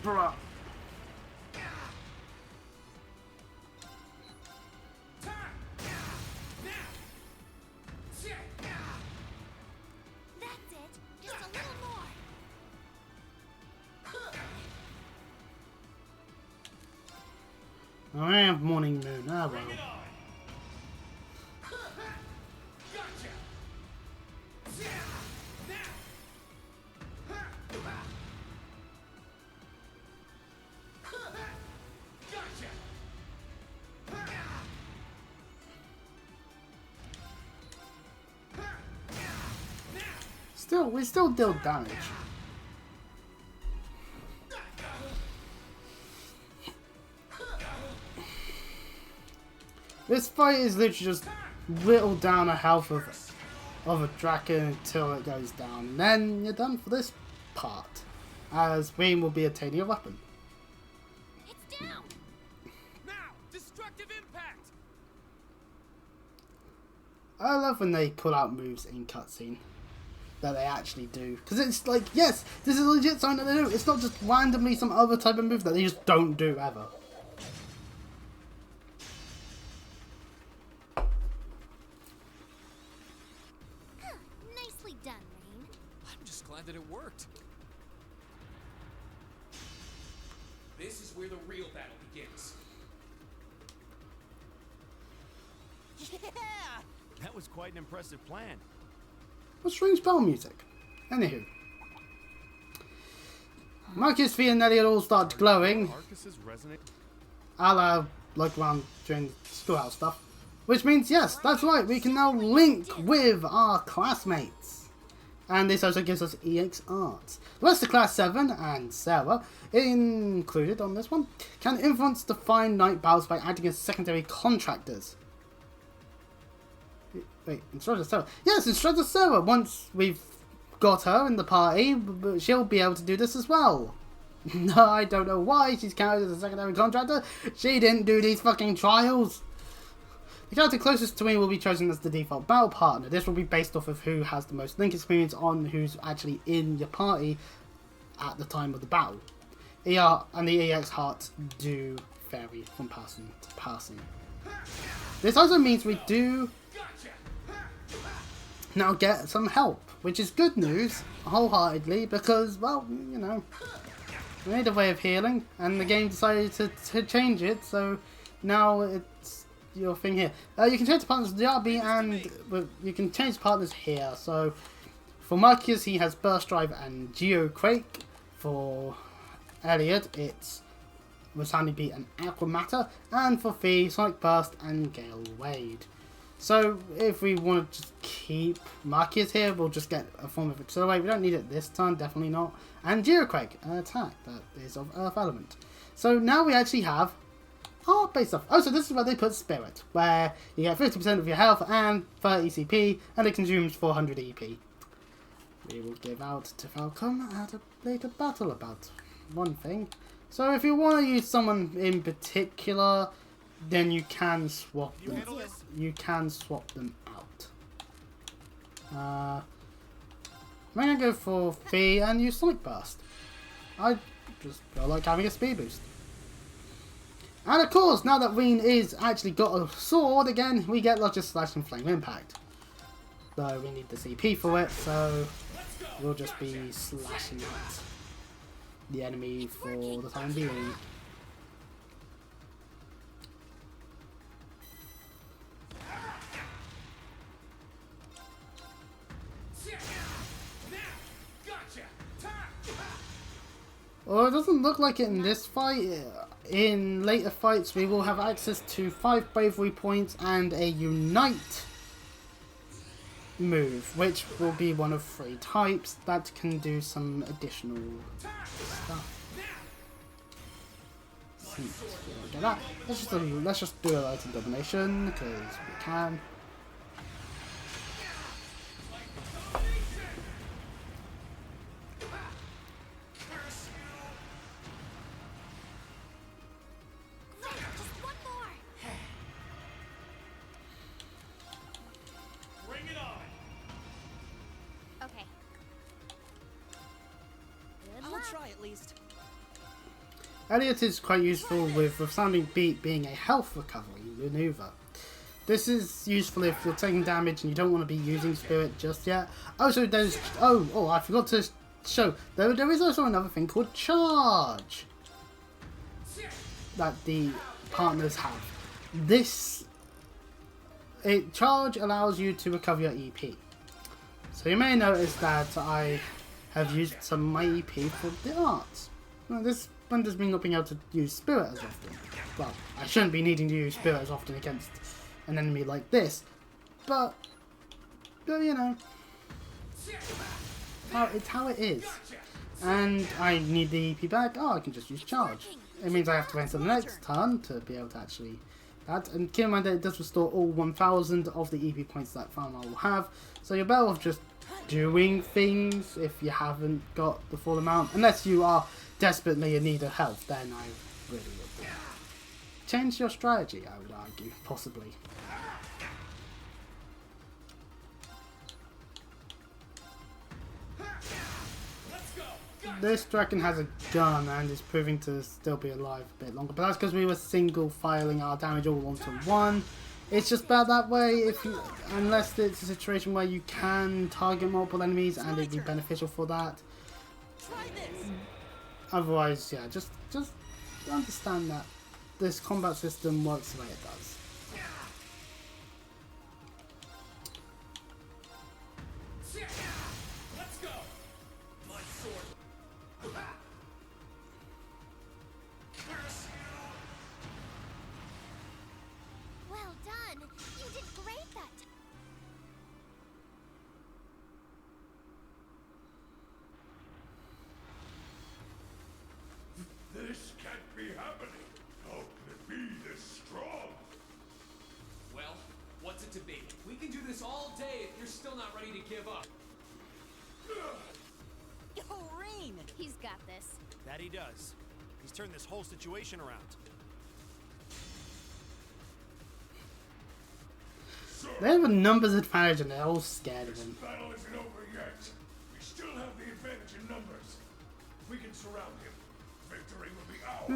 Speaker 1: Bruh.
Speaker 2: That's it. Just a little more.
Speaker 1: I have Morning Moon. Ah, well. We still deal damage. This fight is literally just whittle down the health of a Draken until it goes down. And then you're done for this part, as Wayne will be attaining a weapon.
Speaker 2: It's down.
Speaker 5: Now, destructive impact.
Speaker 1: I love when they pull out moves in cutscene. That they actually do. Because it's like, yes, this is legit something that they do. It's not just randomly some other type of move that they just don't do ever.
Speaker 2: Nicely done, Rain.
Speaker 5: I'm just glad that it worked. This is where the real battle begins.
Speaker 3: Yeah!
Speaker 6: That was quite an impressive plan.
Speaker 1: What strange spell music. Anywho. Marcus, Fee and Elliot all start glowing. A la, like around during schoolhouse stuff. Which means, yes, that's right, we can now link with our classmates. And this also gives us EX Arts. The rest of Class 7 and Sarah, included on this one, can influence Define Night battles by adding as secondary contractors. Wait, Instructor Sarah. Yes, Instructor Sarah. Once we've got her in the party, she'll be able to do this as well. No, I don't know why she's counted as a secondary contractor. She didn't do these fucking trials. The character closest to me will be chosen as the default battle partner. This will be based off of who has the most link experience on who's actually in your party at the time of the battle. ER and the EX hearts do vary from person to person. This also means we do now get some help, which is good news, wholeheartedly, because, well, you know, we need a way of healing, and the game decided to change it, so now it's your thing here. You can change the partners with the RB, and you can change partners here. So for Marcus, he has Burst Drive and Geoquake. For Elliot, it's Resounding Beat and Aqua Matter, and for Fee, Sonic Burst and Gale Wade. So if we want to just keep Marcus here, we'll just get a form of Accelerate. We don't need it this time, definitely not. And Geoquake, an attack that is of Earth Element. So now we actually have our base stuff. Oh, so this is where they put Spirit, where you get 50% of your health and 30 CP, and it consumes 400 EP. We will give out to Falcom at a later battle about one thing. So if you want to use someone in particular, then you can swap them. You can swap them out. I'm gonna go for Fee and use Sonic Burst. I just feel like having a speed boost. And of course, now that Reen is actually got a sword again, we get Logic Slash and Flame Impact. Though we need the CP for it, so we'll just be slashing at the enemy for the time being. Well, it doesn't look like it in this fight. In later fights, we will have access to 5 bravery points and a unite move, which will be one of 3 types that can do some additional stuff. Get that. Let's just do a light and domination because we can. Elliot is quite useful with Resounding Beat being a health recovery maneuver. This is useful if you're taking damage and you don't want to be using Spirit just yet. Oh, so there's... Oh, I forgot to show. There is also another thing called Charge that the partners have. Charge allows you to recover your EP. So you may notice that I have used some of my EP for the arts. Now, this renders me not being able to use Spirit as often. Well, I shouldn't be needing to use Spirit as often against an enemy like this, but you know, it's how it is. And I need the EP back. Oh, I can just use Charge. It means I have to wait until the next turn to be able to actually that. And keep in mind that it does restore all 1,000 of the EP points that farmer will have. So you're better off just doing things if you haven't got the full amount, unless you are desperately in need of health. Then I really would change your strategy, I would argue, possibly. This dragon has a gun and is proving to still be alive a bit longer, but that's because we were single filing our damage all onto one. It's just bad that way, unless it's a situation where you can target multiple enemies and it'd be beneficial for that. Otherwise, yeah, just understand that this combat system works the way it does.
Speaker 2: Well done! You did great that time.
Speaker 8: This can't be happening. How can it be this strong?
Speaker 5: Well, what's it to be? We can do this all day if you're still not ready to give up.
Speaker 9: Yo, Reen!
Speaker 2: He's got this.
Speaker 4: That he does. He's turned this whole situation around.
Speaker 1: They have a numbers advantage and they're all scared of him.
Speaker 8: This battle isn't over yet. We still have the advantage in numbers. We can surround him. Victory will be ours.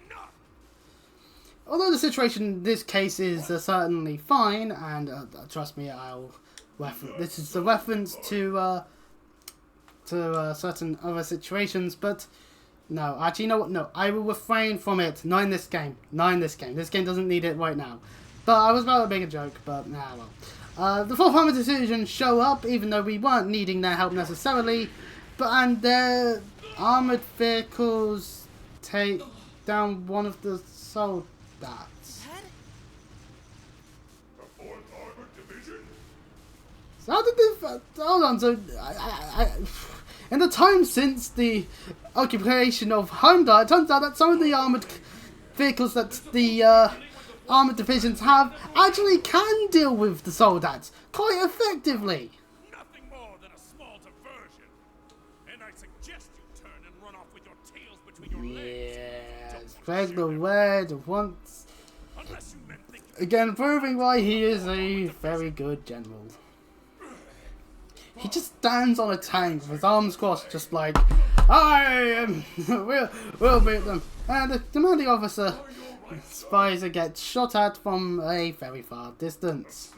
Speaker 8: Enough!
Speaker 1: Although the situation in this case is certainly fine, and trust me, this is a reference to certain other situations, but no, actually, you know what? No, I will refrain from it. Not in this game. Not in this game. This game doesn't need it right now. But I was about to make a joke, but nah, well. The 4th Armored Division show up, even though we weren't needing their help necessarily, and their armored vehicles take down one of the soldats.
Speaker 8: The 4th Armored Division?
Speaker 1: So how did this... hold on, so... in the time since the occupation of Homedar, it turns out that some of the armored vehicles that the armored divisions have actually can deal with the soldats quite effectively.
Speaker 8: Nothing more than a small diversion. And I suggest you turn and run off with your tails between your legs.
Speaker 1: Yes, Greg the Red once
Speaker 8: Unless you meant think
Speaker 1: again proving why he is a very good general. He just stands on a tank with his arms crossed, just like, we'll beat them. And the commanding officer, Spicer, gets shot at from a very far distance.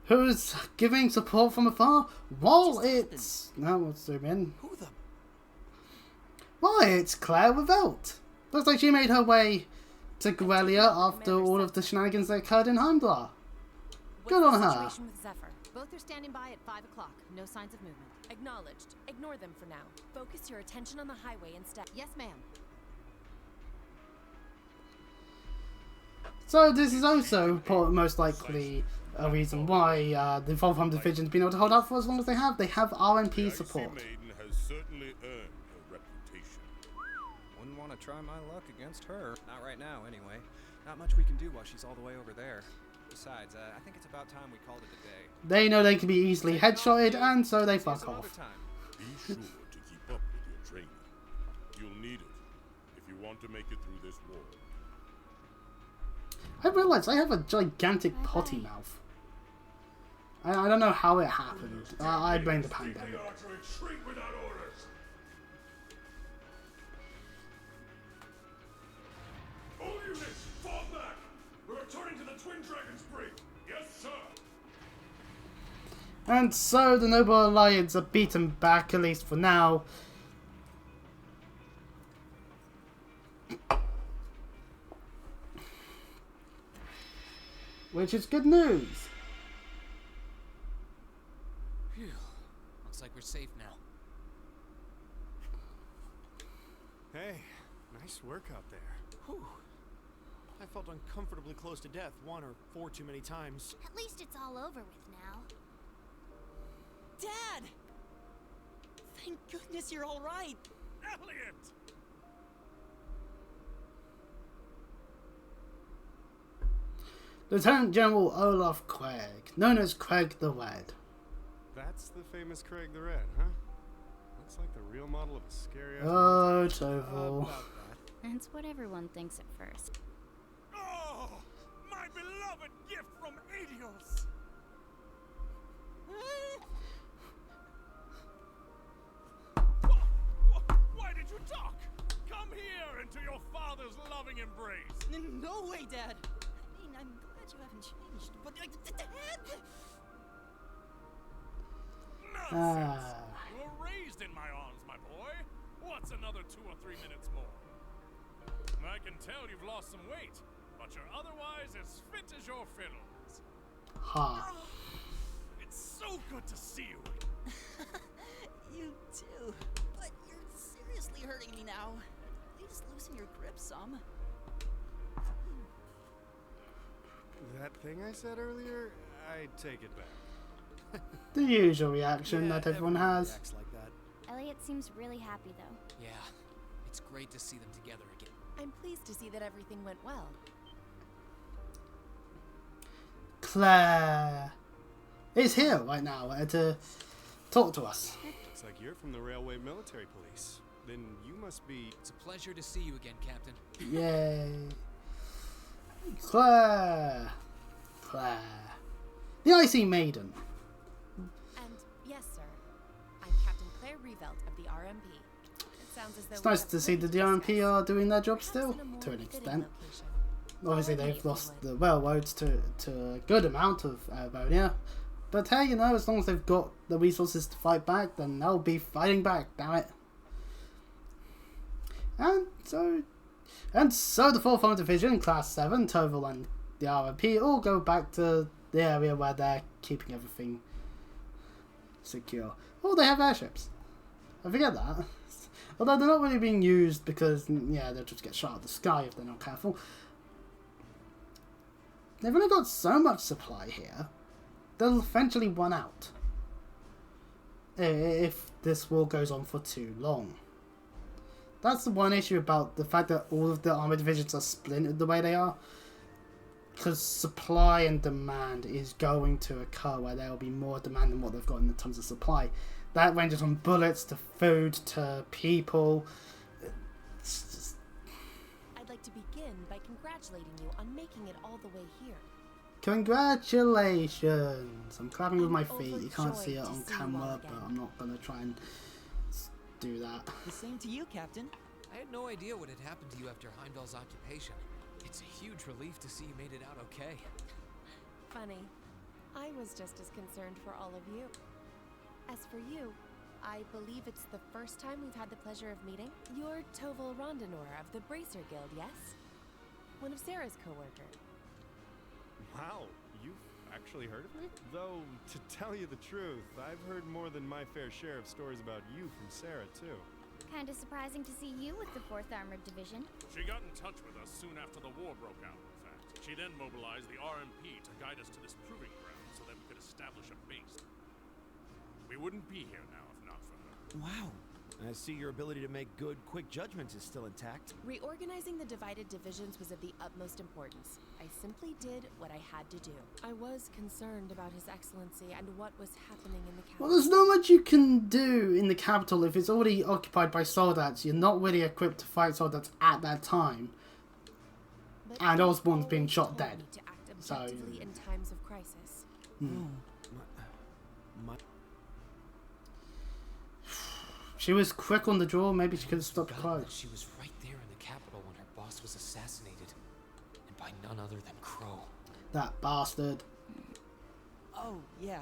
Speaker 1: Who's giving support from afar? While it's... Now we'll zoom in.
Speaker 4: Who the...
Speaker 1: Why, it's Claire Revolt. Looks like she made her way to Grelia after all of the shenanigans that occurred in Heimdall. Good on her.
Speaker 3: Situation with Zephyr? Both are standing by at 5 o'clock. No signs of movement. Acknowledged. Ignore them for now. Focus your attention on the highway instead. Yes, ma'am.
Speaker 1: So this is also most likely a reason why the Volfram Division's been able to hold out for as long as they have. They have RMP support.
Speaker 8: Maiden has certainly earned her reputation.
Speaker 7: Wouldn't want to try my luck against her. Not right now, anyway. Not much we can do while she's all the way over there. Besides, I think it's about time we called it a day.
Speaker 1: They know they can be easily headshotted, and so they fuck off.
Speaker 8: Be sure to keep up with your training. You'll need it if you want to make it through this war.
Speaker 1: I realised I have a gigantic potty mouth. I don't know how it happened. I blame the pandemic.
Speaker 8: All units, fall back! We're returning to the Twin Dragon's Brig. Yes, sir.
Speaker 1: And so the Noble Alliance are beaten back, at least for now. Which is good news.
Speaker 5: Phew. Looks like we're safe now.
Speaker 6: Hey, nice work out there.
Speaker 4: Whew. I felt uncomfortably close to death 1 or 4 too many times.
Speaker 2: At least it's all over with now.
Speaker 9: Dad! Thank goodness you're all right.
Speaker 8: Elliot!
Speaker 1: Lieutenant General Olaf Craig, known as Craig the Red.
Speaker 6: That's the famous Craig the Red, huh? Looks like the real model of a scary ass.
Speaker 1: Oh, Toval.
Speaker 2: That's what everyone thinks at first.
Speaker 8: Oh, my beloved gift from Adios! Why did you talk? Come here into your father's loving embrace.
Speaker 9: No way, Dad. I mean, I'm glad you haven't changed, but Dad.
Speaker 8: Nonsense! You were raised in my arms, my boy. What's another 2 or 3 minutes more? I can tell you've lost some weight, but you're otherwise as fit as your fiddles.
Speaker 1: Ha.
Speaker 8: It's so good to see you.
Speaker 9: You too. But you're seriously hurting me now. Please loosen your grip some.
Speaker 6: That thing I said earlier, I take it back.
Speaker 1: The usual reaction that everyone has.
Speaker 4: Reacts like that.
Speaker 2: Elliot seems really happy though.
Speaker 5: Yeah. It's great to see them together again.
Speaker 3: I'm pleased to see that everything went well.
Speaker 1: Claire is here right now to talk to us.
Speaker 6: Looks like you're from the Railway Military Police. Then you must be...
Speaker 5: It's a pleasure to see you again, Captain.
Speaker 1: Yay. Claire. Claire. The Icy Maiden.
Speaker 3: And yes, sir. I'm Captain Claire Revolt of the RMP. It sounds as though
Speaker 1: It's nice to see that the RMP are doing their job still, to an extent. Obviously they've lost the railroads to a good amount of Bonia. But hey, you know, as long as they've got the resources to fight back, then they'll be fighting back, damn it. And so the 4th Armored Division, Class 7, Toval and the RMP all go back to the area where they're keeping everything secure. Oh, they have airships. I forget that. Although they're not really being used because, yeah, they'll just get shot out of the sky if they're not careful. They've only got so much supply here. They'll eventually run out. If this war goes on for too long. That's the one issue about the fact that all of the armored divisions are splintered the way they are. Because supply and demand is going to occur where there will be more demand than what they've got in terms of supply. That ranges from bullets to food to people. It's just...
Speaker 3: I'd like to begin by congratulating you on making it all the way here.
Speaker 1: Congratulations! I'm clapping with my feet. You can't see it on camera, but I'm not gonna try and do that.
Speaker 11: The same to you, Captain.
Speaker 5: I had no idea what had happened to you after Heimdall's occupation. It's a huge relief to see you made it out okay.
Speaker 3: Funny. I was just as concerned for all of you. As for you, I believe it's the first time we've had the pleasure of meeting. You're Toval Rondinor of the Bracer Guild, yes? One of Sarah's co-workers.
Speaker 6: Wow, you've actually heard of me? Though, to tell you the truth, I've heard more than my fair share of stories about you from Sarah, too.
Speaker 2: Kinda surprising to see you with the 4th Armored Division.
Speaker 8: She got in touch with us soon after the war broke out, in fact. She then mobilized the RMP to guide us to this proving ground so that we could establish a base. We wouldn't be here now if not for her.
Speaker 4: Wow. I see your ability to make good, quick judgments is still intact.
Speaker 3: Reorganizing the divided divisions was of the utmost importance. I simply did what I had to do. I was concerned about His Excellency and what was happening in the capital.
Speaker 1: Well, there's not much you can do in the capital if it's already occupied by soldats. You're not really equipped to fight soldats at that time.
Speaker 3: But
Speaker 1: And
Speaker 3: you
Speaker 1: Osborne's being
Speaker 3: always
Speaker 1: shot
Speaker 3: told
Speaker 1: dead.
Speaker 3: me to act
Speaker 1: So,
Speaker 3: objectively in times of crisis.
Speaker 1: She was quick on the draw. Maybe she could have stopped
Speaker 5: Forgotten
Speaker 1: Crow.
Speaker 5: that she was right there in the capital when her boss was assassinated. And by none other than Crow.
Speaker 1: That bastard.
Speaker 11: Oh, yeah.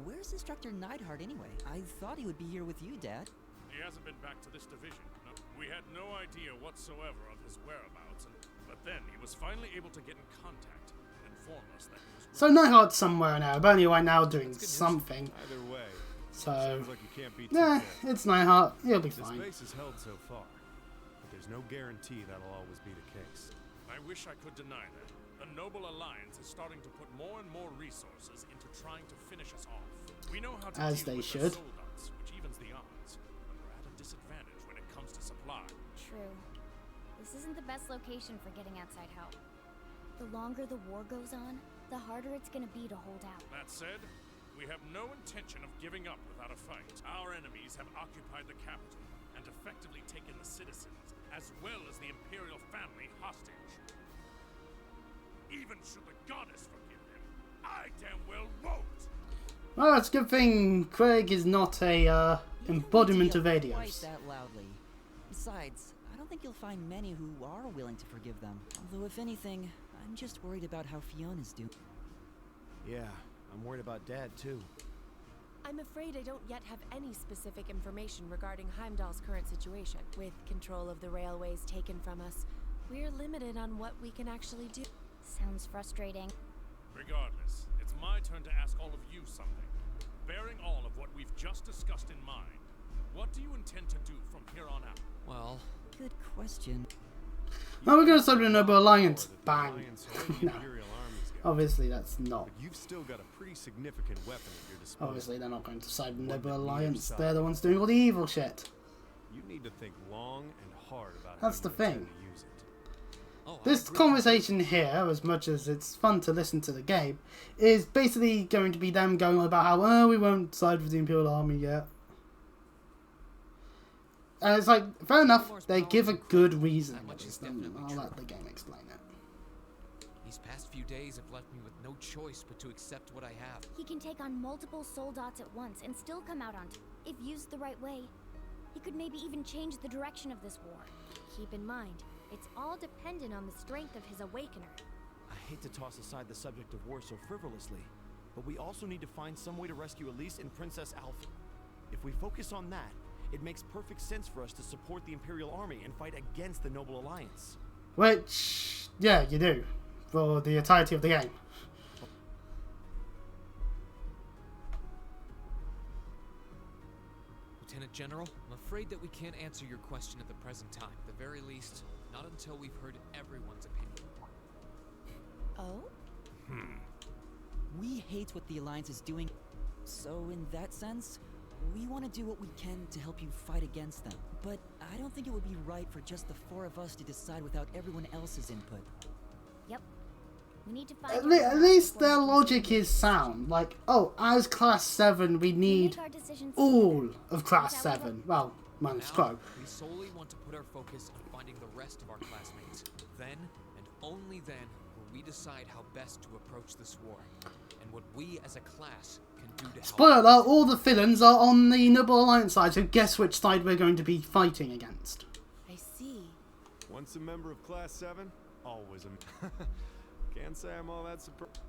Speaker 11: Where's Instructor Neidhart anyway? I thought he would be here with you, Dad.
Speaker 8: He hasn't been back to this division. No. We had no idea whatsoever of his whereabouts, but then he was finally able to get in contact and inform us that he was...
Speaker 1: So Neidhart's somewhere now, but only right now doing something.
Speaker 6: Either way,
Speaker 1: So,
Speaker 6: sounds like you can't beat
Speaker 1: yeah,
Speaker 6: too
Speaker 1: it's Neidhart. He'll be
Speaker 6: This
Speaker 1: fine.
Speaker 6: base is held so far, but there's no guarantee that'll always be the case.
Speaker 8: I wish I could deny that. The Noble Alliance is starting to put more and more resources into trying to finish us off. We know how to
Speaker 1: As
Speaker 8: deal
Speaker 1: they
Speaker 8: with
Speaker 1: should.
Speaker 8: the soldats, which evens the odds, but we're at a disadvantage when it comes to supply.
Speaker 2: True. This isn't the best location for getting outside help. The longer the war goes on, the harder it's gonna be to hold out.
Speaker 8: That said, we have no intention of giving up without a fight. Our enemies have occupied the capital and effectively taken the citizens, as well as the Imperial family, hostage. Even should the goddess forgive them, I damn well won't!
Speaker 1: Well, it's a good thing Craig is not a embodiment of
Speaker 11: Quite
Speaker 1: Adios.
Speaker 11: that loudly. Besides, I don't think you'll find many who are willing to forgive them. Although, if anything, I'm just worried about how Fiona's doing.
Speaker 4: Yeah, I'm worried about Dad, too.
Speaker 3: I'm afraid I don't yet have any specific information regarding Heimdall's current situation. With control of the railways taken from us, we're limited on what we can actually do.
Speaker 2: Sounds frustrating.
Speaker 8: Regardless, it's my turn to ask all of you something. Bearing all of what we've just discussed in mind, what do you intend to do from here on out?
Speaker 5: Well,
Speaker 11: Good question.
Speaker 1: Now we're going to start with a Noble Alliance.
Speaker 6: That the
Speaker 1: Bang.
Speaker 6: Alliance or the
Speaker 1: No.
Speaker 6: Imperial Army's got.
Speaker 1: Obviously, that's not.
Speaker 6: But you've still got a pretty significant weapon at your disposal.
Speaker 1: Obviously, they're not going to side with
Speaker 6: One
Speaker 1: Noble
Speaker 6: that neither
Speaker 1: Alliance.
Speaker 6: side
Speaker 1: They're the ones doing all the evil shit.
Speaker 6: You need to think long and hard about
Speaker 1: That's
Speaker 6: how
Speaker 1: the
Speaker 6: you intend
Speaker 1: thing.
Speaker 6: to use it.
Speaker 5: oh, I
Speaker 1: This
Speaker 5: agree.
Speaker 1: conversation here, as much as it's fun to listen to the game, is basically going to be them going on about how, oh, we won't side with the Imperial Army yet. And it's like, fair enough, they give a good reason.
Speaker 5: That much is
Speaker 1: Then
Speaker 5: definitely
Speaker 1: I'll
Speaker 5: true.
Speaker 1: let the game explain it.
Speaker 5: These past few days have left me with no choice but to accept what I have.
Speaker 2: He can take on multiple soldats at once and still come out on top. If used the right way, he could maybe even change the direction of this war.
Speaker 3: Keep in mind, it's all dependent on the strength of his awakener.
Speaker 4: I hate to toss aside the subject of war so frivolously, but we also need to find some way to rescue Elise and Princess Alpha. If we focus on that, it makes perfect sense for us to support the Imperial Army and fight against the Noble Alliance.
Speaker 1: Which, yeah, you do. For the entirety of the game.
Speaker 5: Lieutenant General, I'm afraid that we can't answer your question at the present time. At the very least, not until we've heard everyone's opinion.
Speaker 3: Oh?
Speaker 11: We hate what the Alliance is doing, so in that sense, we want to do what we can to help you fight against them. But I don't think it would be right for just the 4 of us to decide without everyone else's input.
Speaker 2: Yep. We need to find
Speaker 1: At least their logic is sound. Like, oh, as Class 7, we need all of Class 7. Well, minus
Speaker 5: Now,
Speaker 1: Crow.
Speaker 5: we solely want to put our focus on finding the rest of our classmates. Then, and only then, will we decide how best to approach this war, and what we as a class can do to help.
Speaker 1: Spoiler alert, all the villains are on the Noble Alliance side, so guess which side we're going to be fighting against.
Speaker 3: I see.
Speaker 6: Once a member of Class 7, always a... Can't say I'm all that surprised.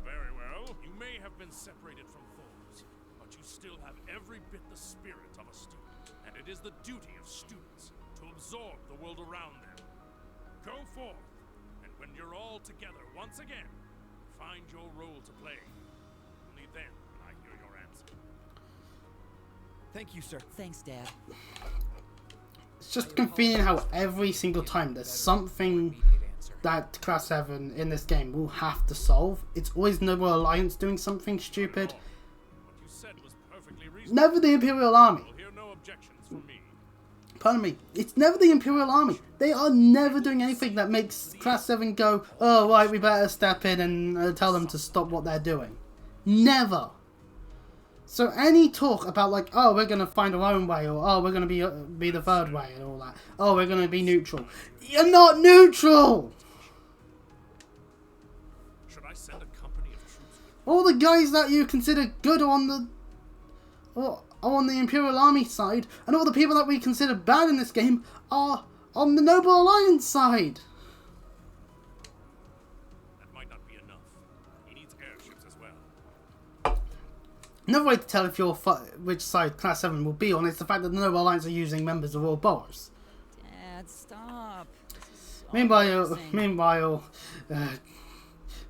Speaker 8: Very well. You may have been separated from foes, but you still have every bit the spirit of a student. And it is the duty of students to absorb the world around them. Go forth, and when you're all together once again, find your role to play. Only then will I hear your answer.
Speaker 4: Thank you, sir.
Speaker 11: Thanks, Dad.
Speaker 1: It's just convenient how every single time there's something that Class 7 in this game will have to solve, it's always Noble Alliance doing something stupid.
Speaker 8: What you said was perfectly reasonable.
Speaker 1: Never the Imperial Army.
Speaker 8: You'll hear no objections from me.
Speaker 1: Pardon me. It's never the Imperial Army. They are never doing anything that makes Class 7 go, oh right, we better step in and tell them to stop what they're doing. Never. So any talk about like, oh, we're going to find our own way, or oh, we're going to be the third way and all that. Oh, we're going to be neutral. You're not neutral!
Speaker 8: Should I send a company of troops with
Speaker 1: All the guys that you consider good are on the Imperial Army side, and all the people that we consider bad in this game are on the Noble Alliance side.
Speaker 8: That might not be enough. He needs airships as well.
Speaker 1: Another way to tell if you're which side Class 7 will be on is the fact that the Noble Alliance are using members of all boroughs.
Speaker 11: Dad, stop.
Speaker 1: Meanwhile,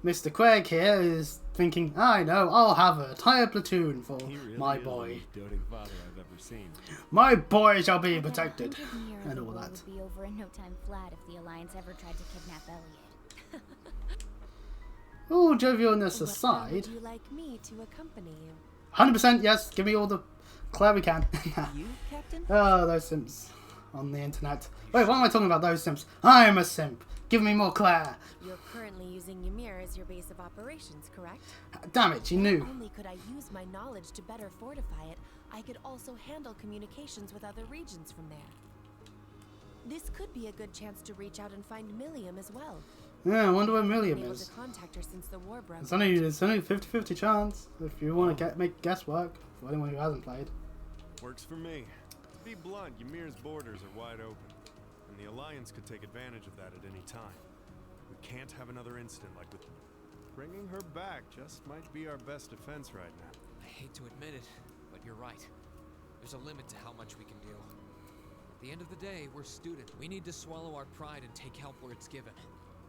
Speaker 1: Mr. Craig here is thinking, I know, I'll have a entire platoon for
Speaker 6: He really
Speaker 1: my
Speaker 6: is the
Speaker 1: boy.
Speaker 6: most doting father I've ever seen.
Speaker 1: My boy shall be
Speaker 2: About
Speaker 1: protected.
Speaker 2: 100 years
Speaker 1: And
Speaker 2: the
Speaker 1: all
Speaker 2: war
Speaker 1: that.
Speaker 2: would be over in no time flat if the Alliance ever tried to kidnap Elliot.
Speaker 1: All jovialness
Speaker 3: What
Speaker 1: aside,
Speaker 3: would you like me to accompany you?
Speaker 1: 100% yes, give me all the Claire we can.
Speaker 11: You, Captain?
Speaker 1: Oh, those simps on the internet. Wait, why am I talking about those simps? I'm a simp. Give me more Claire.
Speaker 3: You're currently using Ymir as your base of operations, correct?
Speaker 1: Damn it, you knew.
Speaker 3: Not only could I use my knowledge to better fortify it, I could also handle communications with other regions from there. This could be a good chance to reach out and find Milliam as well.
Speaker 1: Yeah, I wonder where
Speaker 3: I've been
Speaker 1: Milliam
Speaker 3: able
Speaker 1: is.
Speaker 3: to contact her since the war broke.
Speaker 1: It's only 50-50 chance if you want to make guesswork for anyone who hasn't played.
Speaker 6: Works for me. To be blunt, Ymir's borders are wide open, and the Alliance could take advantage of that at any time. We can't have another incident like with... Bringing her back just might be our best defense right now.
Speaker 5: I hate to admit it, but you're right. There's a limit to how much we can do. At the end of the day, we're students. We need to swallow our pride and take help where it's given.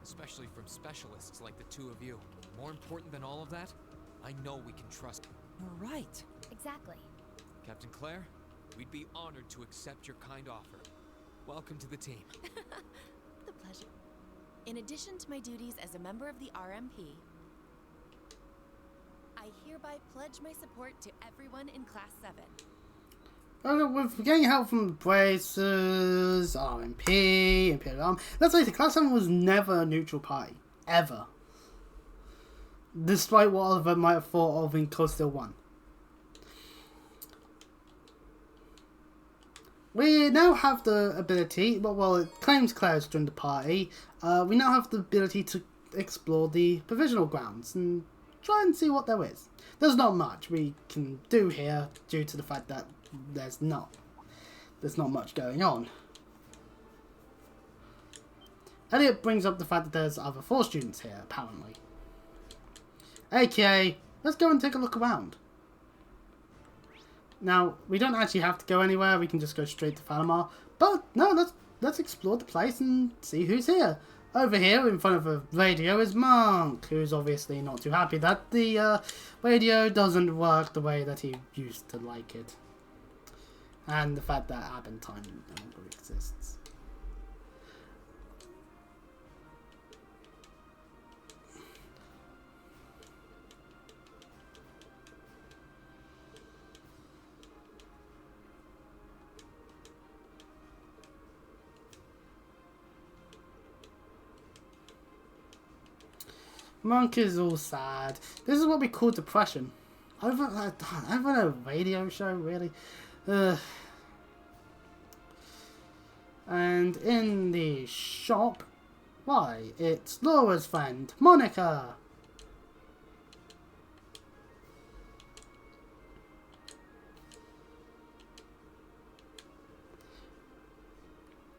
Speaker 5: Especially from specialists like the two of you. More important than all of that, I know we can trust.
Speaker 11: You're right.
Speaker 2: Exactly.
Speaker 5: Captain Claire, we'd be honored to accept your kind offer. Welcome to the team.
Speaker 3: The pleasure. In addition to my duties as a member of the RMP, I hereby pledge my support to everyone in Class 7.
Speaker 1: We're getting help from Braces, RMP, Imperial Army. Let's face it, Class 7 was never a neutral party. Ever. Despite what Oliver might have thought of in Cold Steel 1. We now have the ability, well, it claims Claire's joined the party. We now have the ability to explore the provisional grounds and try and see what there is. There's not much we can do here due to the fact that there's not much going on. Elliot brings up the fact that there's other 4 students here, apparently. AKA, let's go and take a look around. Now, we don't actually have to go anywhere, we can just go straight to Falamar. But, no, let's explore the place and see who's here. Over here, in front of a radio, is Monk, who's obviously not too happy that the radio doesn't work the way that he used to like it. And the fact that Abentine no longer exists. Monk is all sad. This is what we call depression. Over a radio show, really. And in the shop, Why, it's Laura's friend, Monica!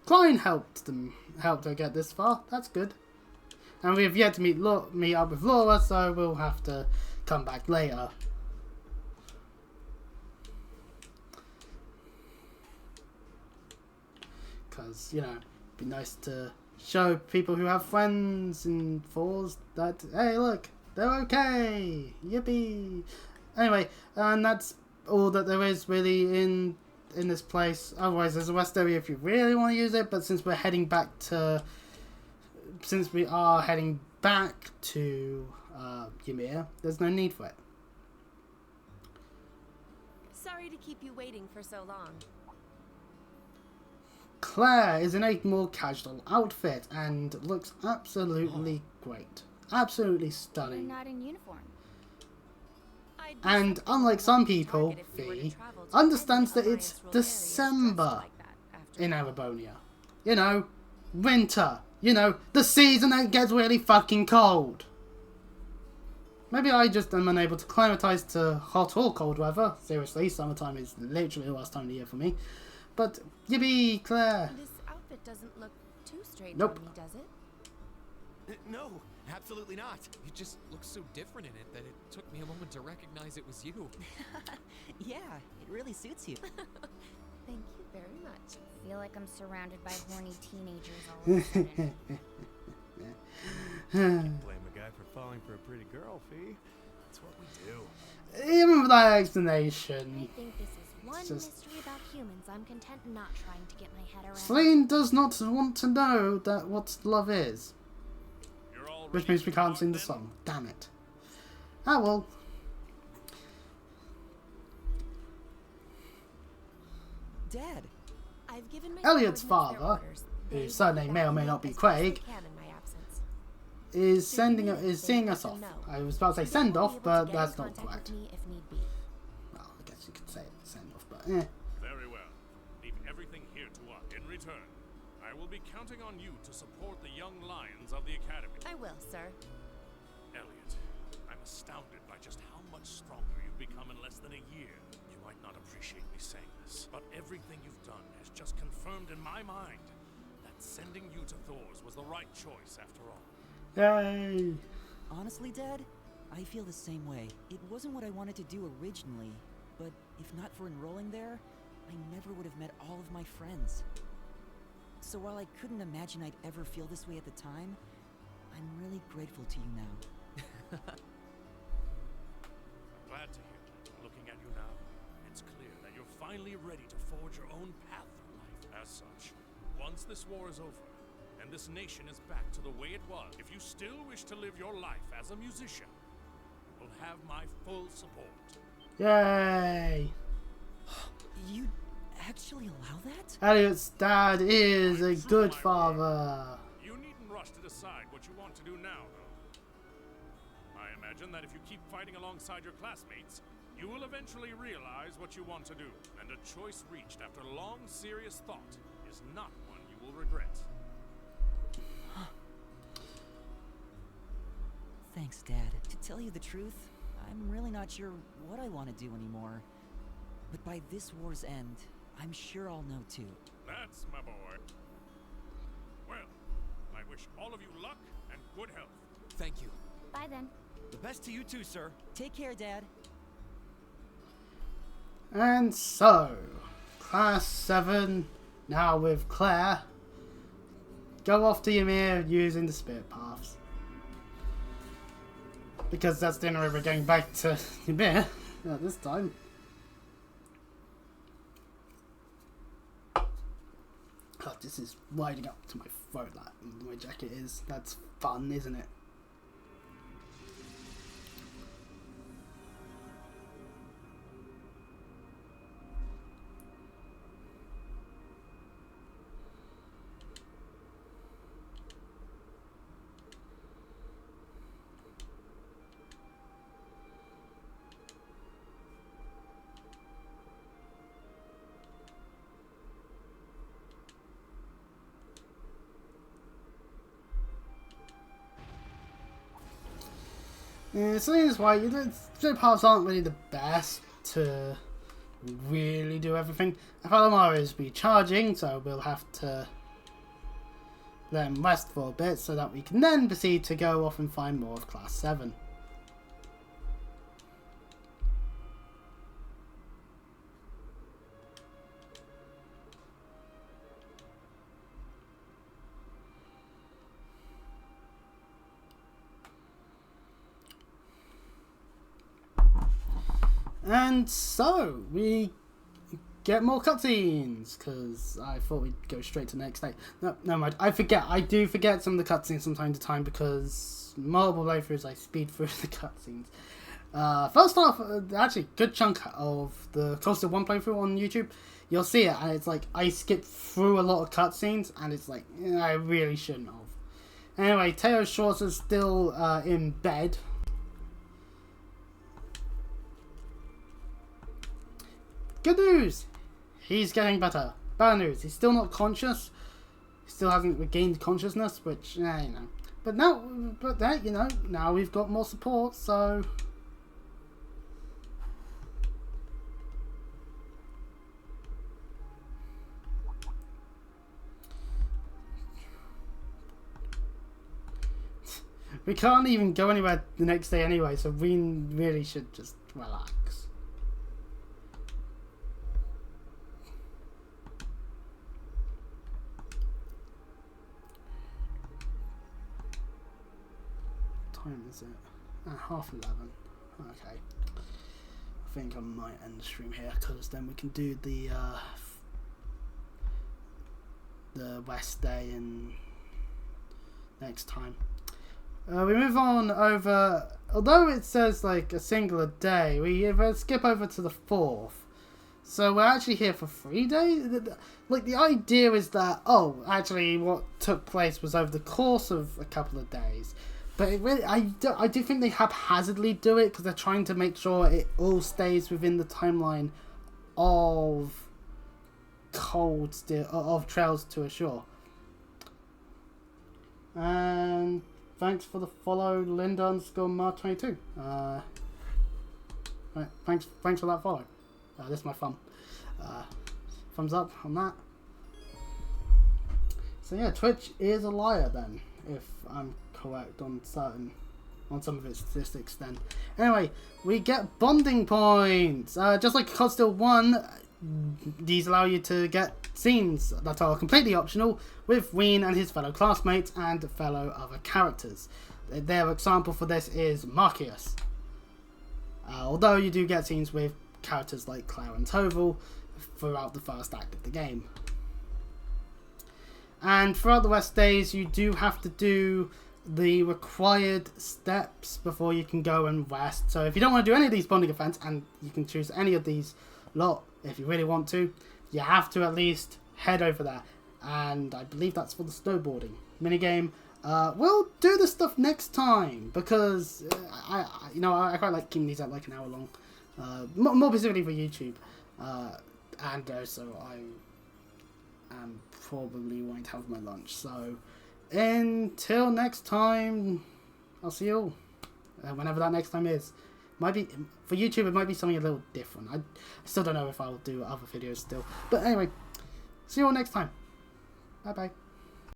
Speaker 1: Klein helped her get this far. That's good. And we've yet to meet up with Laura, so we'll have to come back later. Because, you know, it'd be nice to show people who have friends in fours that, hey, look, they're okay. Yippee. Anyway, and that's all that there is really in this place. Otherwise, there's a rest area if you really want to use it, but since we are heading back to Ymir, there's no need for it.
Speaker 3: Sorry to keep you waiting for so long.
Speaker 1: Claire is in a more casual outfit and looks absolutely great. Absolutely
Speaker 2: You're
Speaker 1: stunning.
Speaker 2: not in uniform.
Speaker 1: And unlike some people, Fee understands that it's December in Arabonia. You know, winter. You know, the season that gets really fucking cold. Maybe I just am unable to acclimatise to hot or cold weather. Seriously, summertime is literally the worst time of the year for me. But, yippee, Claire.
Speaker 3: This outfit doesn't look too strange
Speaker 1: Nope.
Speaker 3: on me, does it?
Speaker 5: No, absolutely not. You just look so different in it that it took me a moment to recognize it was you.
Speaker 11: Yeah, it really suits you.
Speaker 3: Thank you very much.
Speaker 2: I feel like I'm surrounded by horny teenagers all of a sudden.
Speaker 6: Blame a guy for falling for a pretty girl, Fee. That's what we do.
Speaker 1: Even with that
Speaker 2: I
Speaker 1: explanation,
Speaker 2: think this is one
Speaker 1: just-
Speaker 2: mystery about humans I'm content not trying to get my head around.
Speaker 1: Celine does not want to know that what love is.
Speaker 8: You're all
Speaker 1: Which
Speaker 8: ready
Speaker 1: means
Speaker 8: to
Speaker 1: we can't
Speaker 8: depart
Speaker 1: sing the
Speaker 8: then?
Speaker 1: song. Damn it. Ah well.
Speaker 11: Dad,
Speaker 3: I've given my
Speaker 1: Elliot's
Speaker 3: subordinates their
Speaker 1: father,
Speaker 3: orders.
Speaker 1: whose
Speaker 3: They
Speaker 1: surname
Speaker 3: will
Speaker 1: may or may
Speaker 3: evacuate
Speaker 1: not be
Speaker 3: as fast as they
Speaker 1: Craig,
Speaker 3: can in my absence.
Speaker 1: is seeing us off. I was about to say
Speaker 3: They
Speaker 1: send
Speaker 3: will be
Speaker 1: off,
Speaker 3: able to
Speaker 1: but
Speaker 3: get in
Speaker 1: that's not
Speaker 3: contact
Speaker 1: correct.
Speaker 3: with me if need be.
Speaker 1: Well, I guess you could say it, send off, but
Speaker 8: Very well. Leave everything here to us. In return, I will be counting on you to support the young lions of the Academy.
Speaker 3: I will, sir.
Speaker 8: Elliot, I'm astounded by just how much stronger you've become in less than a year. You might not appreciate me saying this, but everything you've done has just confirmed in my mind that sending you to Thor's was the right choice after all.
Speaker 1: yay!
Speaker 11: honestly, Dad, I feel the same way. It wasn't what I wanted to do originally, but if not for enrolling there, I never would have met all of my friends. So while I couldn't imagine I'd ever feel this way at the time, I'm really grateful to you now.
Speaker 8: I'm glad to hear that. Looking at you now, it's clear that you're finally ready to forge your own path through life. As such, once this war is over, and this nation is back to the way it was, if you still wish to live your life as a musician, you will have my full support.
Speaker 1: Yay!
Speaker 11: You actually allow that?
Speaker 1: Elliot's dad is a
Speaker 8: True,
Speaker 1: good
Speaker 8: my
Speaker 1: father.
Speaker 8: You needn't rush to decide what you want to do now, though. I imagine that if you keep fighting alongside your classmates, you will eventually realize what you want to do, and a choice reached after long, serious thought is not one you will regret.
Speaker 11: Thanks, Dad. To tell you the truth, I'm really not sure what I want to do anymore. But by this war's end, I'm sure I'll know too.
Speaker 8: That's my boy. Well, I wish all of you luck and good health.
Speaker 5: Thank you.
Speaker 2: Bye then.
Speaker 5: The best to you too, sir.
Speaker 11: Take care, Dad.
Speaker 1: And so, Class 7, now with Claire, go off to Ymir using the spirit paths. Because that's the only way we're going back to Ymir at this time. God, this is riding up to my throat like my jacket is. That's fun, isn't it? So that's why the parts aren't really the best to really do everything. Palomar is recharging, so we'll have to let him rest for a bit so that we can then proceed to go off and find more of Class 7. And so we get more cutscenes, because I thought we'd go straight to the next day. No, never mind. I do forget some of the cutscenes from time to time, because multiple playthroughs I speed through the cutscenes. First off, actually, good chunk of the close to 1 playthrough on YouTube, you'll see it, and it's like I skip through a lot of cutscenes, and it's like I really shouldn't have. Anyway, Teo Shorts is still in bed. Good news! He's getting better. Bad news, he's still not conscious. He still hasn't regained consciousness, which, you know. But now, you know, now we've got more support, so... We can't even go anywhere the next day anyway, so we really should just relax. Time is it? 11:30. Okay. I think I might end the stream here, because then we can do the West Day and next time. We move on over. Although it says like a singular day, we skip over to the 4th. So we're actually here for 3 days. Like the idea is that actually what took place was over the course of a couple of days. But it really, I do think they haphazardly do it, because they're trying to make sure it all stays within the timeline of of Trails to Ashore. And thanks for the follow, Linda_Mar22. Right, thanks for that follow. This is my thumb. Thumbs up on that. So yeah, Twitch is a liar then, if I'm correct on some of its statistics then. Anyway, we get bonding points. Just like COD Steel 1, these allow you to get scenes that are completely optional with Ween and his fellow classmates and fellow other characters. Their example for this is Marcius. Although you do get scenes with characters like Claire and Toval throughout the first act of the game. And throughout the West Days, you do have to do the required steps before you can go and rest. So if you don't want to do any of these bonding events, and you can choose any of these lot if you really want to, you have to at least head over there. And I believe that's for the snowboarding minigame. We'll do this stuff next time, because I quite like keeping these at like an hour long, more specifically for YouTube, and also I am probably going to have my lunch. So until next time, I'll see you all, whenever that next time is. Might be for YouTube, it might be something a little different. I still don't know if I'll do other videos still, but anyway, see you all next time. Bye bye.